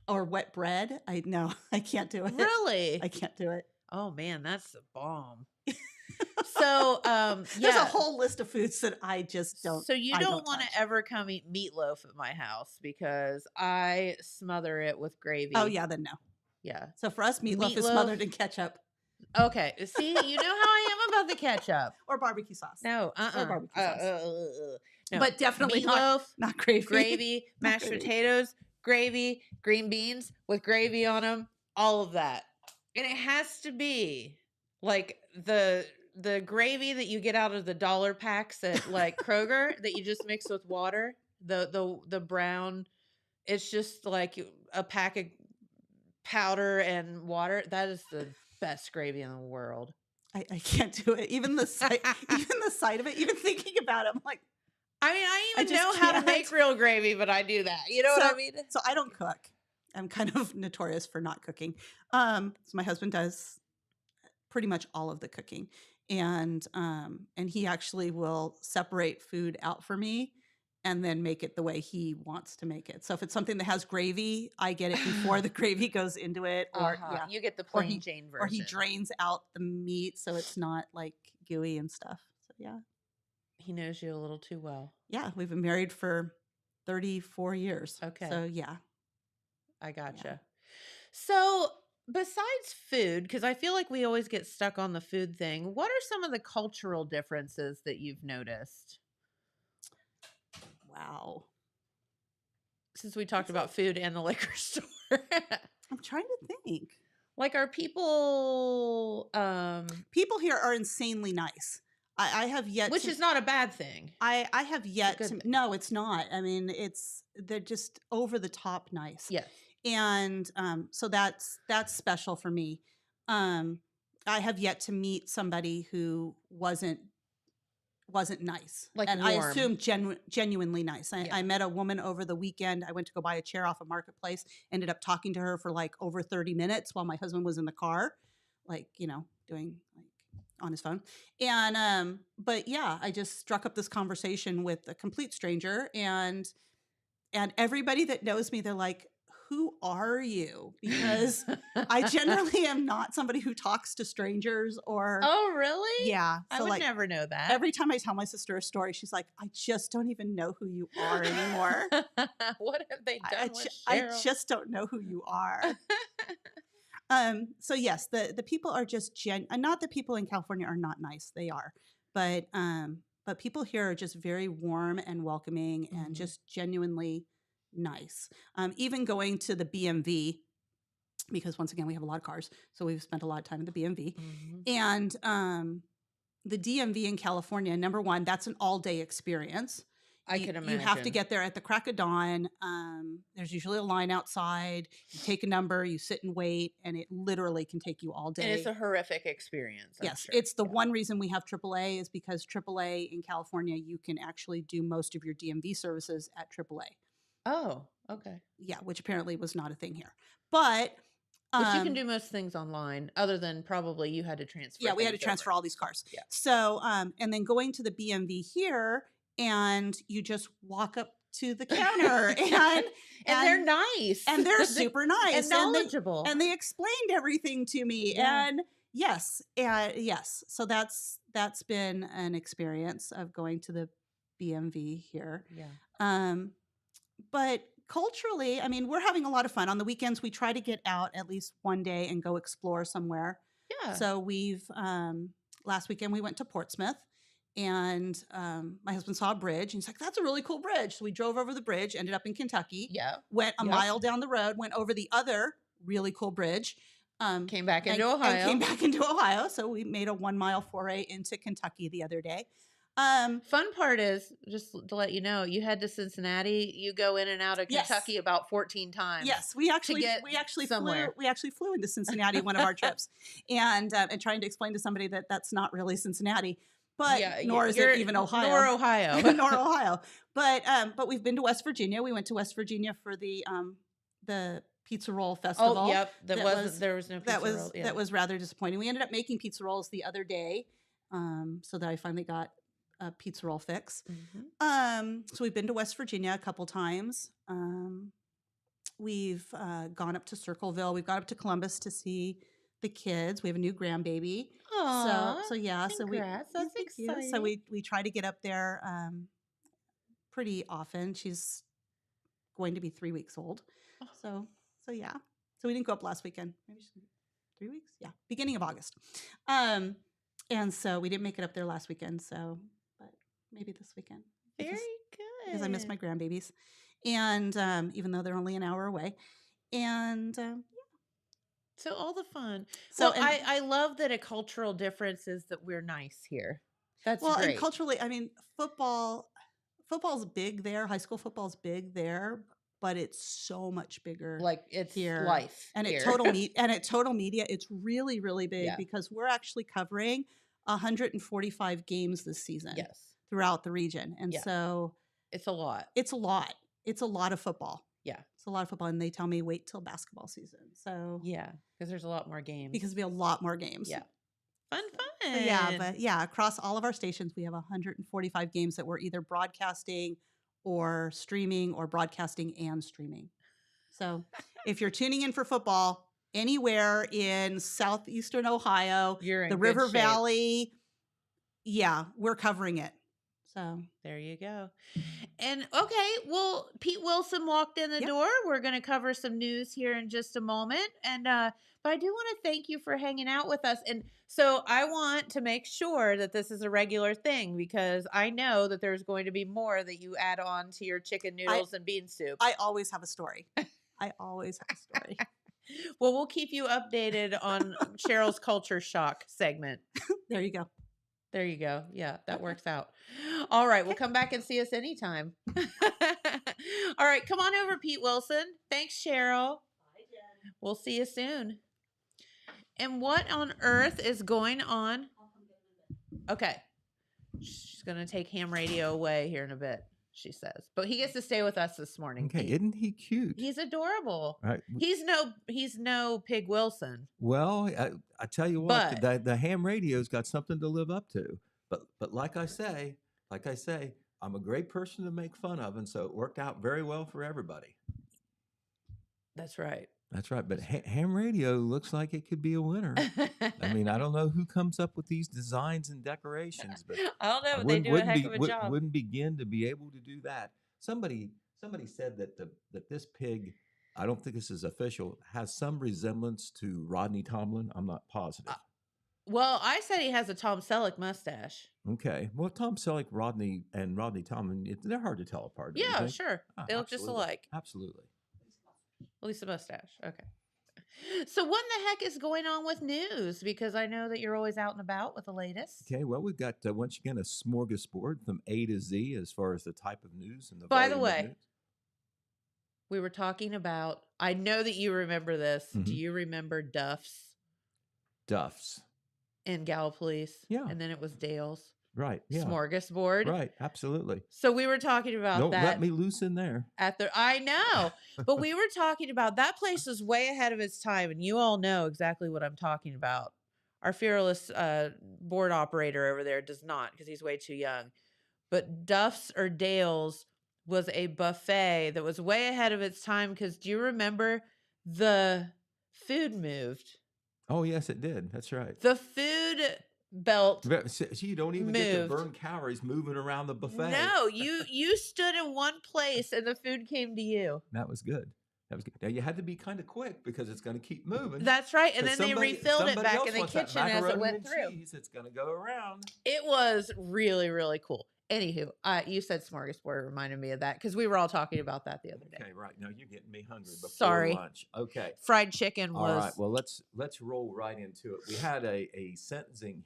or wet bread. I can't do it. Really? I can't do it. Oh man, that's the bomb. So, There's a yeah. whole list of foods that I just don't. So you I don't want touch. to ever come eat meatloaf at my house because I smother it with gravy. Oh yeah, then no. Yeah. So for us, meatloaf is Meatloaf. smothered in ketchup Okay. See, you know how I am about the ketchup. or barbecue sauce. No, Or barbecue sauce. No. But definitely Meatloaf, not gravy. gravy, Not mashed gravy. potatoes, gravy, green beans with gravy on them, all of that. And it has to be like the gravy that you get out of the dollar packs at like Kroger that you just mix with water, the brown. It's just like a pack of powder and water. That is the best gravy in the world. I can't do it. Even the sight of it, even thinking about it, I'm like, I mean, I I even just know how to can't. make real gravy, but I do that. You know what I So- mean? so I don't cook. I'm kind of notorious for not cooking. So my husband does pretty much all of the cooking, and he actually will separate food out for me and then make it the way he wants to make it. So if it's something that has gravy, I get it before the gravy goes into it, or You get the Or plain he- Jane version. or he drains out the meat so it's not like gooey and stuff. So yeah. He knows you a little too well. Yeah, we've been married for 34 years. Okay. So yeah. I gotcha. So besides food, because I feel like we always get stuck on the food thing, what are some of the cultural differences that you've noticed? Wow. Since we talked about food and the liquor store. I'm trying to think. Like, are people People here are insanely nice. I have yet which to, is not a bad thing. I have yet good to, thing. no, it's not. I mean, they're just over the top nice. Yes. And so that's special for me. I have yet to meet somebody who wasn't nice, Like and I warm. assume genuinely nice. Yeah. I met a woman over the weekend. I went to go buy a chair off a marketplace. Ended up talking to her for like over 30 minutes while my husband was in the car, like doing like on his phone. And but yeah, I just struck up this conversation with a complete stranger, and everybody that knows me, they're like, who are you? Because I generally am not somebody who talks to strangers or Oh, really? yeah. I So would like never know that. every time I tell my sister a story, she's like, I just don't even know who you are anymore. What have they done with I Sheryl? just don't know who you are. So yes, the people are just not that people in California are not nice. They are. But people here are just very warm and welcoming and Mhm. just genuinely nice. Even going to the BMV, because once again, we have a lot of cars. So we've spent a lot of time in the BMV. Mhm. And the DMV in California, number one, that's an all-day experience. I can imagine. You have to get there at the crack of dawn. There's usually a line outside. You take a number, you sit and wait, and it literally can take you all day. And it's a horrific experience. I'm Yes, sure. it's the one reason we have AAA is because AAA in California, you can actually do most of your DMV services at AAA. Oh, okay. Yeah, which apparently was not a thing here. But But you can do most things online, other than probably you had to transfer. yeah, we had to things transfer over. all these cars. Yeah. So, and then going to the BMV here, and you just walk up to the counter, and they're nice, and they're super nice and knowledgeable, and they explained everything to me. Yeah. And yes. So that's been an experience of going to the BMV here. yeah. But culturally, I mean, we're having a lot of fun. On the weekends, we try to get out at least one day and go explore somewhere. Yeah. So we've last weekend we went to Portsmouth, and my husband saw a bridge, and he's like, "That's a really cool bridge." So we drove over the bridge, ended up in Kentucky. Yeah. Went a Yep. mile down the road, went over the other really cool bridge. Came back into and Ohio. came back into Ohio. So we made a 1 mile foray into Kentucky the other day. Fun part is, just to let you know, you head to Cincinnati. You go in and out of Yes. Kentucky about 14 times. Yes, we actually get somewhere. flew into Cincinnati one of our trips, and trying to explain to somebody that that's not really Cincinnati, but nor is it even Ohio, Nor Ohio. nor Ohio. But we've been to West Virginia. We went to West Virginia for the pizza roll festival. Oh, yep. There was no pizza That roll. Yeah. that was rather disappointing. We ended up making pizza rolls the other day, so that I finally got a pizza roll fix. Mhm. So we've been to West Virginia a couple times. We've gone up to Circleville. We've gone up to Columbus to see the kids. We have a new grandbaby. Aw, So yeah. congrats. So That's thank you. exciting. So we try to get up there pretty often. She's going to be 3 weeks old. Oh. So yeah. So we didn't go up last weekend. Maybe 3 weeks. Yeah, beginning of August. And so we didn't make it up there last weekend. So, but maybe this weekend. Very because- good. because I miss my grandbabies, and even though they're only an hour away, and So all the fun. So, So and- I love that a cultural difference is that we're nice here. That's well, great. and culturally, I mean, football's big there. High school football's big there, but it's so much bigger. Like it's here. life. And here. at Total Media, it's really, really big Yeah. because we're actually covering 145 games this season Yes. throughout the region, and Yeah. so It's a lot. it's a lot. It's a lot of football. Yeah. It's a lot of football, and they tell me wait till basketball season. So Yeah. Because there's a lot more games. because we have a lot more games. Yeah. Fun. But yeah, across all of our stations, we have 145 games that we're either broadcasting or streaming or broadcasting and streaming. So if you're tuning in for football anywhere in southeastern Ohio, You're in the good River shape. Valley, yeah, we're covering it. So There you go. And okay, well, Pete Wilson walked in the Yep. door. We're going to cover some news here in just a moment. And but I do want to thank you for hanging out with us. And so I want to make sure that this is a regular thing, because I know that there's going to be more that you add on to your chicken noodles and bean soup. I always have a story. I always have a story. Well, we'll keep you updated on Cheryl's Culture Shock segment. There you go. There you go. Yeah, that works out. All right. Well, come back and see us anytime. All right. Come on over, Pete Wilson. Thanks, Sheryl. Bye, Jen. We'll see you soon. And what on earth is going on? I'll come get him in a bit. Okay. She's going to take ham radio away here in a bit, she says. But he gets to stay with us this morning. Okay, isn't he cute? He's adorable. Right. He's no Pig Wilson. Well, I tell you what, But- the ham radio's got something to live up to. But like I say, I'm a great person to make fun of, and so it worked out very well for everybody. That's right. That's right. But ham radio looks like it could be a winner. I mean, I don't know who comes up with these designs and decorations, but I don't know, I but they do a heck of a job. Wouldn't begin to be able to do that. Somebody said that this pig, I don't think this is official, has some resemblance to Rodney Tomlin. I'm not positive. Well, I said he has a Tom Selleck mustache. Okay. Well, Tom Selleck, Rodney Tomlin, they're hard to tell apart. don't you Yeah, think? sure. Ah, They look just absolutely. alike. Absolutely. At least a mustache. Okay. So what in the heck is going on with news? Because I know that you're always out and about with the latest. Okay. Well, we've got once again a smorgasbord from A to Z as far as the type of news and the. By the volume of way, news. we were talking about, I know that you remember this. Do Mhm. you remember Duff's Duff's. in Gallipolis? Yeah. And then it was Dale's Right. Yeah. smorgasbord. Right. Absolutely. So we were talking about Don't that. let me loose in there. I know, but we were talking about that place was way ahead of its time, and you all know exactly what I'm talking about. Our fearless board operator over there does not, because he's way too young. But Duff's or Dale's was a buffet that was way ahead of its time, because do you remember the food moved? Oh yes, it did. That's right. The food belt. So you don't even get to moved. burn calories moving around the buffet. No, you stood in one place and the food came to you. That was good. That was good. Now you had to be kind of quick because it's going to keep moving. That's right. And then 'Cause they somebody- refilled it somebody back else in the wants that kitchen as it macaroni went and through. cheese. It's going to go around. It was really, really cool. Anywho, you said smorgasbord reminded me of that because we were all talking about that the other day. Okay, right. Now you're getting me hungry before Sorry. lunch. Okay. Fried chicken All was right. Well, let's roll right into it. We had a sentencing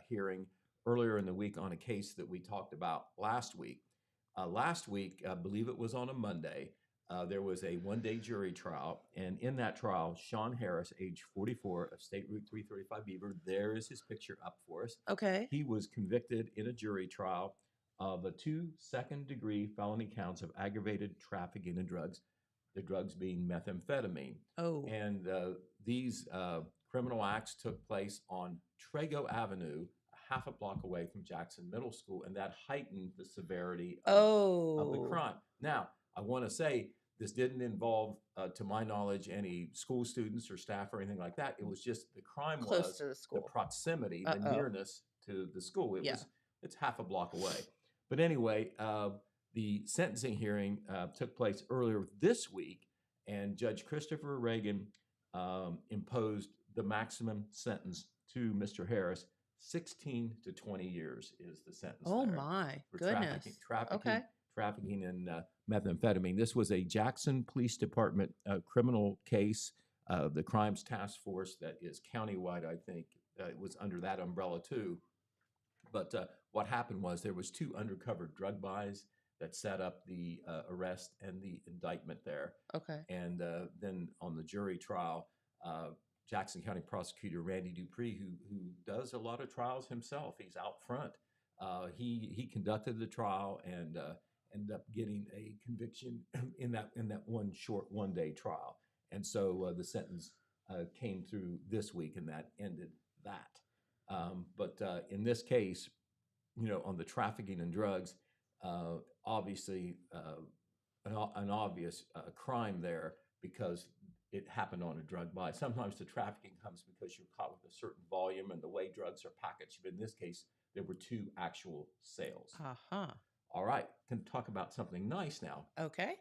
hearing earlier in the week on a case that we talked about last week. Last week, I believe it was on a Monday, there was a one-day jury trial. And in that trial, Sean Harris, age 44, of State Route 335 Beaver, there is his picture up for us. okay. He was convicted in a jury trial of 2 second-degree felony counts of aggravated trafficking in drugs, the drugs being methamphetamine. Oh, And these criminal acts took place on Trago Avenue, a half a block away from Jackson Middle School, and that heightened the severity of the crime. Now, I want to say this didn't involve, to my knowledge, any school students or staff or anything like that. It was just the crime close was to the the school. proximity, the Uh-oh. nearness to the school. Yeah. It's half a block away. But anyway, the sentencing hearing took place earlier this week, and Judge Christopher Reagan imposed the maximum sentence to Mr. Harris. 16 to 20 years is the sentence. Oh there my for goodness. trafficking in methamphetamine. This was a Jackson Police Department criminal case. The Crimes Task Force that is countywide, I think, was under that umbrella too. But what happened was there was 2 undercover drug buys that set up the arrest and the indictment there. Okay. And then on the jury trial, Jackson County Prosecutor Randy Dupree, who does a lot of trials himself, he's out front. He conducted the trial and ended up getting a conviction in that one short one-day trial. And so the sentence came through this week, and that ended that. But in this case, on the trafficking and drugs, obviously an obvious crime there because it happened on a drug buy. Sometimes the trafficking comes because you're caught with a certain volume and the way drugs are packaged. But in this case, there were 2 actual sales. Uh-huh. All right, can talk about something nice now. Okay.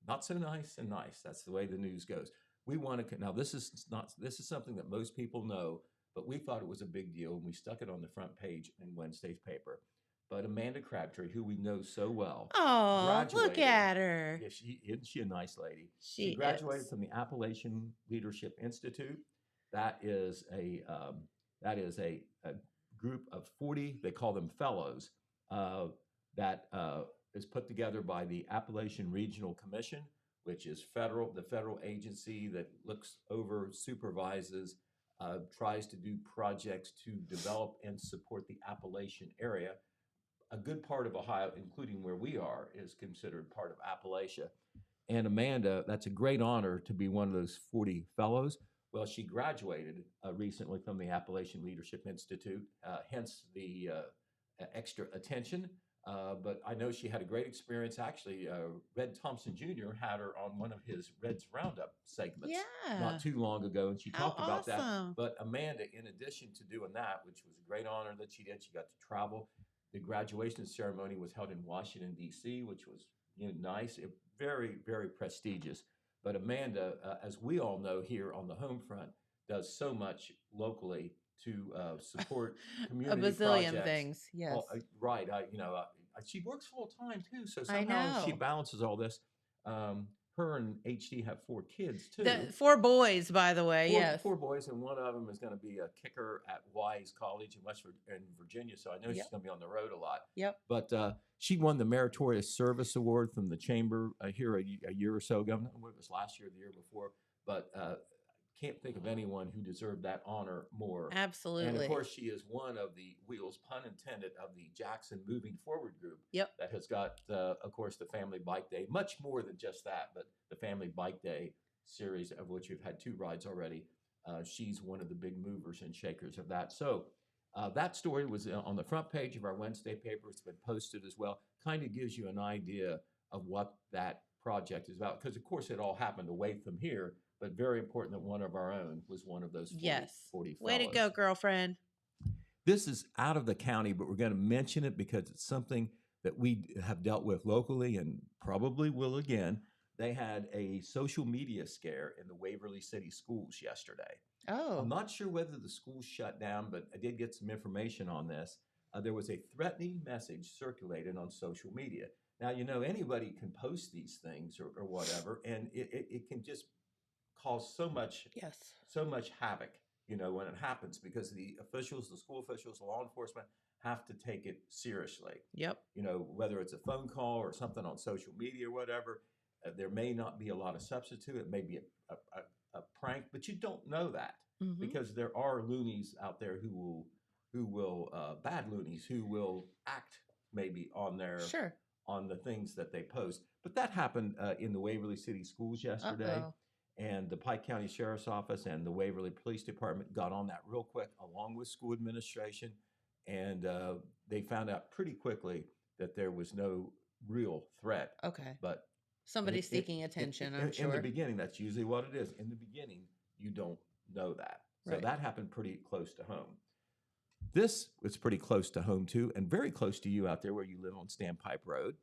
Not so nice and nice. That's the way the news goes. We want to now. This is something that most people know, but we thought it was a big deal, and we stuck it on the front page in Wednesday's paper. But Amanda Crabtree, who we know so well, Oh, look graduated. at her. Yeah, isn't she a nice lady? She graduated is. from the Appalachian Leadership Institute. That is a group of 40. They call them fellows. That is put together by the Appalachian Regional Commission, which is the federal agency that looks over, supervises, tries to do projects to develop and support the Appalachian area. A good part of Ohio, including where we are, is considered part of Appalachia. And Amanda, that's a great honor to be one of those 40 fellows. Well, she graduated recently from the Appalachian Leadership Institute, hence the extra attention. But I know she had a great experience. Actually, Red Thompson Jr. had her on one of his Red's Roundup segments not too long ago, and she talked about that. But Amanda, in addition to doing that, which was a great honor that she did, she got to travel. The graduation ceremony was held in Washington, D.C., which was nice, very, very prestigious. But Amanda, as we all know here on the home front, does so much locally to support community a bazillion projects. things. Yes, right. She works full time too, so I somehow she know. balances all this. Her and HD have 4 kids too. 4 boys, by the way. Yes, 4 boys, and one of them is going to be a kicker at Wise College in Virginia. So I know she's going to be on the road a lot. Yep. But she won the Meritorious Service Award from the Chamber here a year or so ago. I don't know if it was last year or the year before, but can't think of anyone who deserved that honor more. Absolutely. And of course, she is one of the wheels, pun intended, of the Jackson Moving Forward group. Yep. That has got, of course, the Family Bike Day, much more than just that, but the Family Bike Day series, of which you've had 2 rides already. She's one of the big movers and shakers of that. So that story was on the front page of our Wednesday paper. It's been posted as well. Kind of gives you an idea of what that project is about. Because, of course, it all happened away from here, but very important that one of our own was one of those 40 fellows. Way to go, girlfriend. This is out of the county, but we're going to mention it because it's something that we have dealt with locally and probably will again. They had a social media scare in the Waverly City schools yesterday. Oh. I'm not sure whether the schools shut down, but I did get some information on this. There was a threatening message circulated on social media. Now, anybody can post these things or whatever, and it can just cause so much havoc, when it happens, because the school officials, law enforcement have to take it seriously. Yep. Whether it's a phone call or something on social media or whatever, there may not be a lot of substitute. It may be a prank, but you don't know that because there are loonies out there who will bad loonies who will act maybe on the things that they post. But that happened in the Waverly City schools yesterday. Uh-oh. And the Pike County Sheriff's Office and the Waverly Police Department got on that real quick, along with school administration. And they found out pretty quickly that there was no real threat. Okay. But somebody's seeking attention, I'm sure. In the beginning, that's usually what it is. In the beginning, you don't know that. So that happened pretty close to home. This was pretty close to home, too, and very close to you out there where you live on Standpipe Road.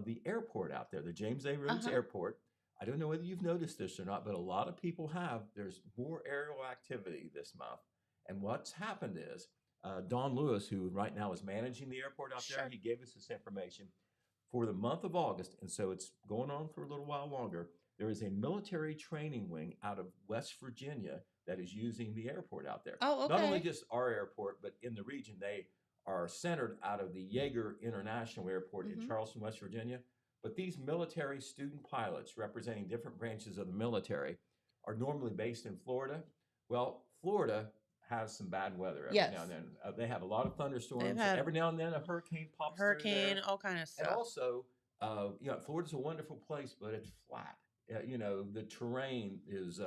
The airport out there, the James A. Rhodes Airport. I don't know whether you've noticed this or not, but a lot of people have. There's more aerial activity this month. And what's happened is Don Lewis, who right now is managing the airport out there, he gave us this information. For the month of August, and so it's going on for a little while longer, there is a military training wing out of West Virginia that is using the airport out there. Oh, okay. Not only just our airport, but in the region. They are centered out of the Yeager International Airport in Charleston, West Virginia. But these military student pilots representing different branches of the military are normally based in Florida. Well, Florida has some bad weather every now and then. They have a lot of thunderstorms. Every now and then a hurricane pops through there. All kind of stuff. And also, Florida's a wonderful place, but it's flat. The terrain is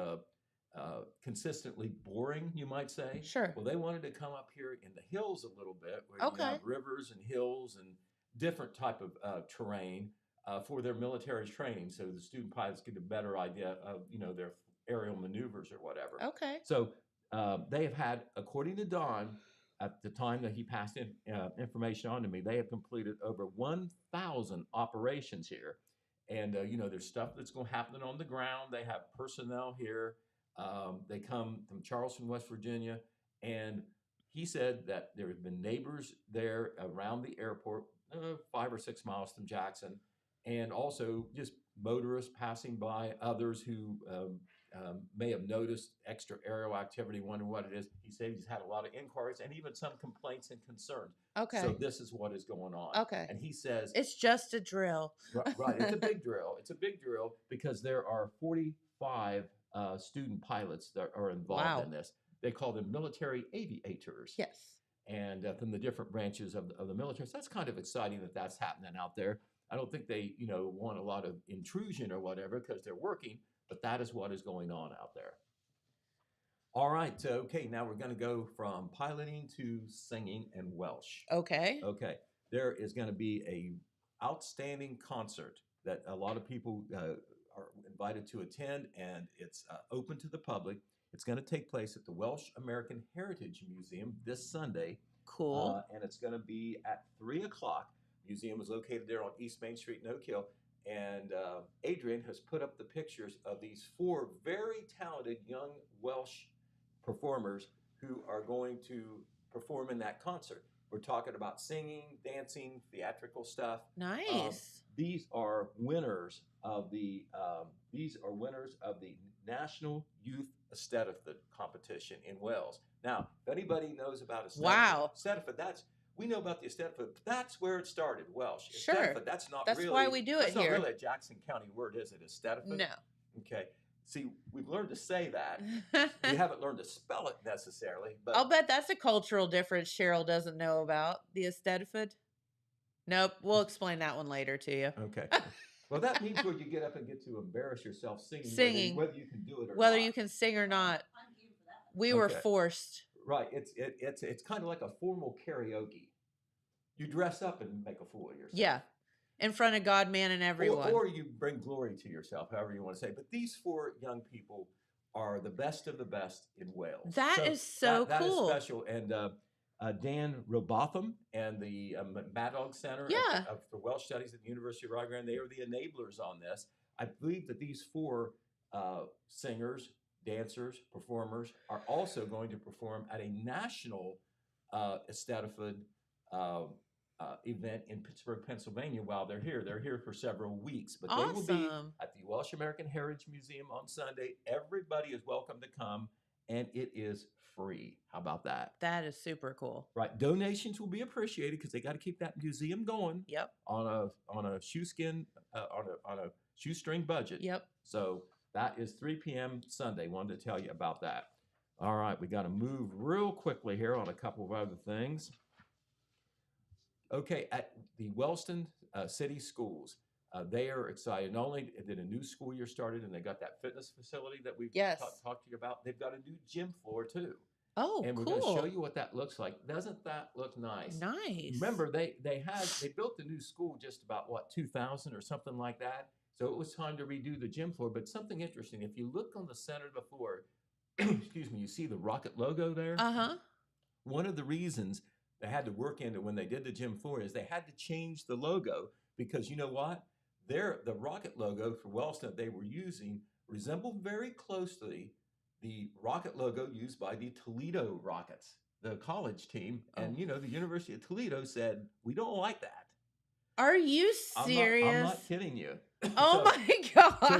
consistently boring, you might say. Sure. Well, they wanted to come up here in the hills a little bit, where you have rivers and hills, different type of terrain for their military training, so the student pilots get a better idea of their aerial maneuvers or whatever. Okay. So they have had, according to Don, at the time that he passed information on to me, they have completed over 1,000 operations here. And, there's stuff that's going to happen on the ground. They have personnel here. They come from Charleston, West Virginia. And he said that there have been neighbors there around the airport, 5 or 6 miles from Jackson, and also just motorists passing by, others who may have noticed extra aerial activity, wonder what it is. He said he's had a lot of inquiries and even some complaints and concerns. Okay. So this is what is going on. Okay. And he says It's just a drill. right. It's a big drill. It's a big drill because there are 45 student pilots that are involved in this. They call them military aviators. Yes. And from the different branches of the military. So that's kind of exciting that that's happening out there. I don't think they, want a lot of intrusion or whatever because they're working, but that is what is going on out there. All right. Okay. Now we're going to go from piloting to singing in Welsh. Okay. Okay. There is going to be a outstanding concert that a lot of people are invited to attend, and it's open to the public. It's going to take place at the Welsh American Heritage Museum this Sunday. Cool. And it's going to be at 3 o'clock. Museum is located there on East Main Street in Oak Hill. And Adrian has put up the pictures of these 4 very talented young Welsh performers who are going to perform in that concert. We're talking about singing, dancing, theatrical stuff. Nice. These are winners of the National Youth Eisteddfod competition in Wales. Now, if anybody knows about Eisteddfod, Wow. Eisteddfod, we know about the Eisteddfod. That's where it started, Welsh. Sure. Eisteddfod, that's That's why we do it that's here. not really a Jackson County word, is it? Eisteddfod? No. Okay. See, we've learned to say that. We haven't learned to spell it necessarily. But I'll bet that's a cultural difference Sheryl doesn't know about. The Eisteddfod? Nope. We'll explain that one later to you. Okay. Well, that means where you get up and get to embarrass yourself singing. Whether you can do it or Whether not. you can sing or not. I'm game for that. We were Okay. forced. Right. It's kind of like a formal karaoke. You dress up and make a fool of yourself. Yeah. In front of God, man, and everyone. Or you bring glory to yourself, however you want to say. But these 4 young people are the best of the best in Wales. That is so that cool. That is special. And Dan Robotham and the Mad Dog Center Yeah. for Welsh Studies at the University of Rye, they are the enablers on this. I believe that these 4 singers, dancers, performers are also going to perform at a national Eisteddfod event in Pittsburgh, Pennsylvania while they're here. They're here for several weeks, but they will be Awesome. at the Welsh American Heritage Museum on Sunday. Everybody is welcome to come, and it is free. How about that? That is super cool. Right. Donations will be appreciated because they got to keep that museum going Yep. on a shoestring budget. Yep. So that is 3 p.m. Sunday. Wanted to tell you about that. All right, we got to move real quickly here on a couple of other things. Okay, at the Wellston City Schools, they are excited. Not only did a new school year started and they got that fitness facility that we've Yes. talked to you about, they've got a new gym floor too. Oh, And we're cool. going to show you what that looks like. Doesn't that look nice? Nice. Remember, they built the new school just about 2000 or something like that. So it was time to redo the gym floor. But something interesting, if you look on the center of the floor, excuse me, you see the rocket logo there. Uh-huh. One of the reasons they had to work into when they did the gym floor is they had to change the logo because you know what? The rocket logo for Wellston that they were using resembled very closely the rocket logo used by the Toledo Rockets, the college team. And, the University of Toledo said, we don't like that. Are you I'm serious? not kidding you. Oh So- my God. So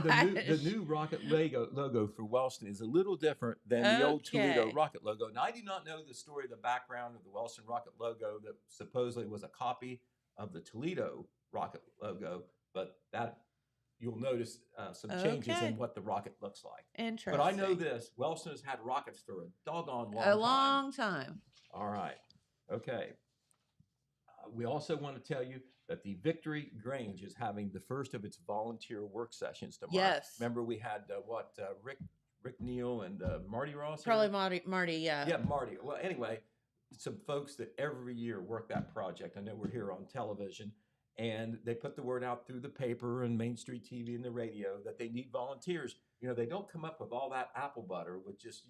the new rocket logo for Wellston is a little different than the old Toledo Okay. rocket logo. Now, I do not know the story, the background of the Wellston rocket logo that supposedly was a copy of the Toledo rocket logo, but that you'll notice some changes Okay. in what the rocket looks like. Interesting. But I know this, Wellston has had rockets for a doggone long A time. long time. All right. Okay. We also want to tell you that the Victory Grange is having the first of its volunteer work sessions tomorrow. Yes. Remember we had Rick Neal and Marty Ross? here? Probably Marty, yeah. Yeah, Marty. Well, anyway, some folks that every year work that project. I know we're here on television, and they put the word out through the paper and Main Street TV and the radio that they need volunteers. They don't come up with all that apple butter with just,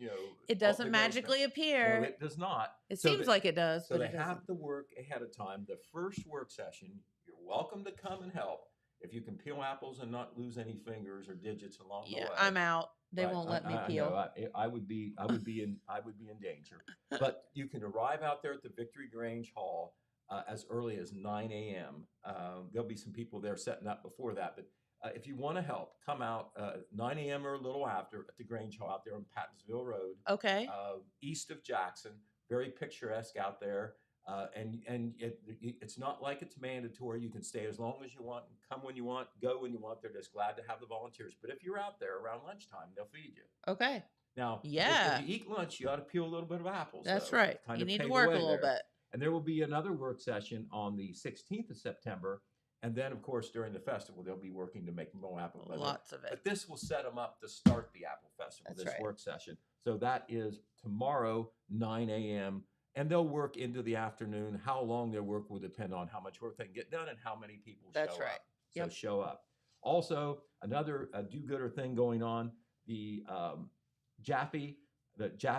It doesn't magically appear. No, it does not. It seems like it does, So but they it doesn't. have to work ahead of time. The first work session, you're welcome to come and help. If you can peel apples and not lose any fingers or digits along the way. Yeah, I'm out. They Right, won't let me I peel. know. I would be in danger. But you can arrive out there at the Victory Grange Hall as early as 9 a.m. There'll be some people there setting up before that. But if you want to help, come out 9 a.m. or a little after at the Grange Hall out there on Pattonsville Road, Okay. east of Jackson. Very picturesque out there. And it's not like it's mandatory. You can stay as long as you want, come when you want, go when you want. They're just glad to have the volunteers. But if you're out there around lunchtime, they'll feed you. Okay. Now, Yeah. if you eat lunch, you ought to peel a little bit of apples. That's though, right. kind You of need to pave the work a way little there. bit. And there will be another work session on the 16th of September. And then, of course, during the festival, they'll be working to make more apple butter. Lots of it. But this will set them up to start the Apple Festival, That's this right. work session. So that is tomorrow, 9 a.m., and they'll work into the afternoon. How long their work will depend on how much work they can get done and how many people That's show right. up. So Yep. show up. Also, another do-gooder thing going on, the Jaffe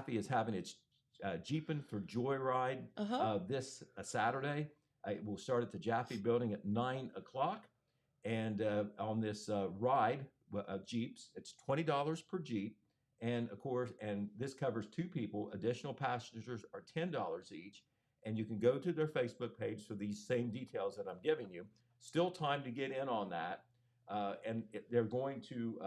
is having its Jeepin' for Joyride this Saturday. It will start at the Jaffe building at 9 o'clock. And on this ride of Jeeps, it's $20 per Jeep. And of course, and this covers 2 people. Additional passengers are $10 each. And you can go to their Facebook page for these same details that I'm giving you. Still time to get in on that. They're going to,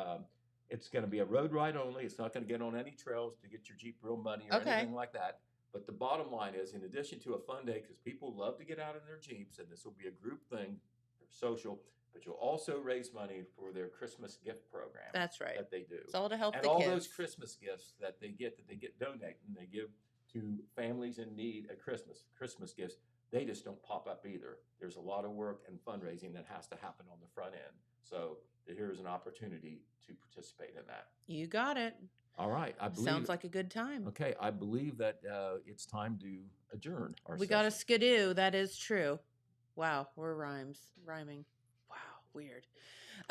it's going to be a road ride only. It's not going to get on any trails to get your Jeep real muddy or anything like that. But the bottom line is, in addition to a fun day, because people love to get out in their Jeeps, and this will be a group thing, social, but you'll also raise money for their Christmas gift program. That's right. That they do. It's all to help and the all kids. those Christmas gifts that they get donated, and they give to families in need at Christmas gifts, they just don't pop up either. There's a lot of work and fundraising that has to happen on the front end. So here's an opportunity to participate in that. You got it. All right. I believe Sounds like a good time. Okay, I believe that it's time to adjourn our We session. got a skidoo. That is true. Wow, we're rhyming. Wow, weird.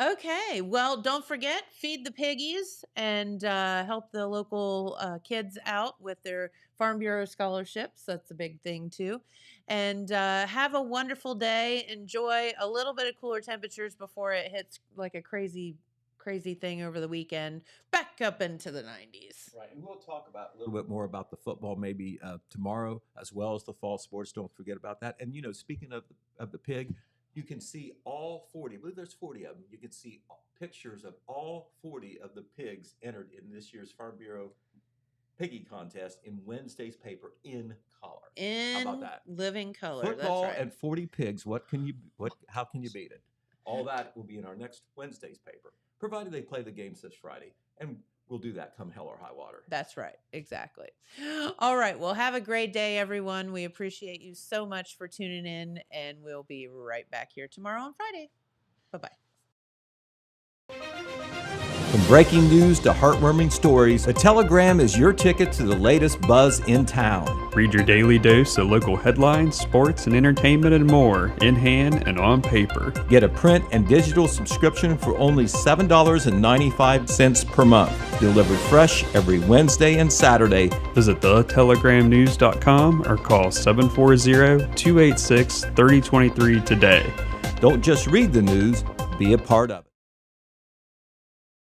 Okay, well, don't forget, feed the piggies and help the local kids out with their Farm Bureau scholarships. That's a big thing too. And have a wonderful day. Enjoy a little bit of cooler temperatures before it hits like a crazy thing over the weekend, back up into the 90s. Right, and we'll talk about a little bit more about the football maybe tomorrow, as well as the fall sports. Don't forget about that. And speaking of the pig, you can see all 40. I believe there's 40 of them. You can see pictures of all 40 of the pigs entered in this year's Farm Bureau Piggy Contest in Wednesday's paper in color. How about that? Living color. Football That's right. and 40 pigs. How can you beat it? All that will be in our next Wednesday's paper, provided they play the games this Friday. And we'll do that come hell or high water. That's right. Exactly. All right. Well, have a great day, everyone. We appreciate you so much for tuning in, and we'll be right back here tomorrow on Friday. Bye-bye. From breaking news to heartwarming stories, the Telegram is your ticket to the latest buzz in town. Read your daily dose of local headlines, sports, and entertainment and more, in hand and on paper. Get a print and digital subscription for only $7.95 per month. Delivered fresh every Wednesday and Saturday. Visit thetelegramnews.com or call 740-286-3023 today. Don't just read the news, be a part of it.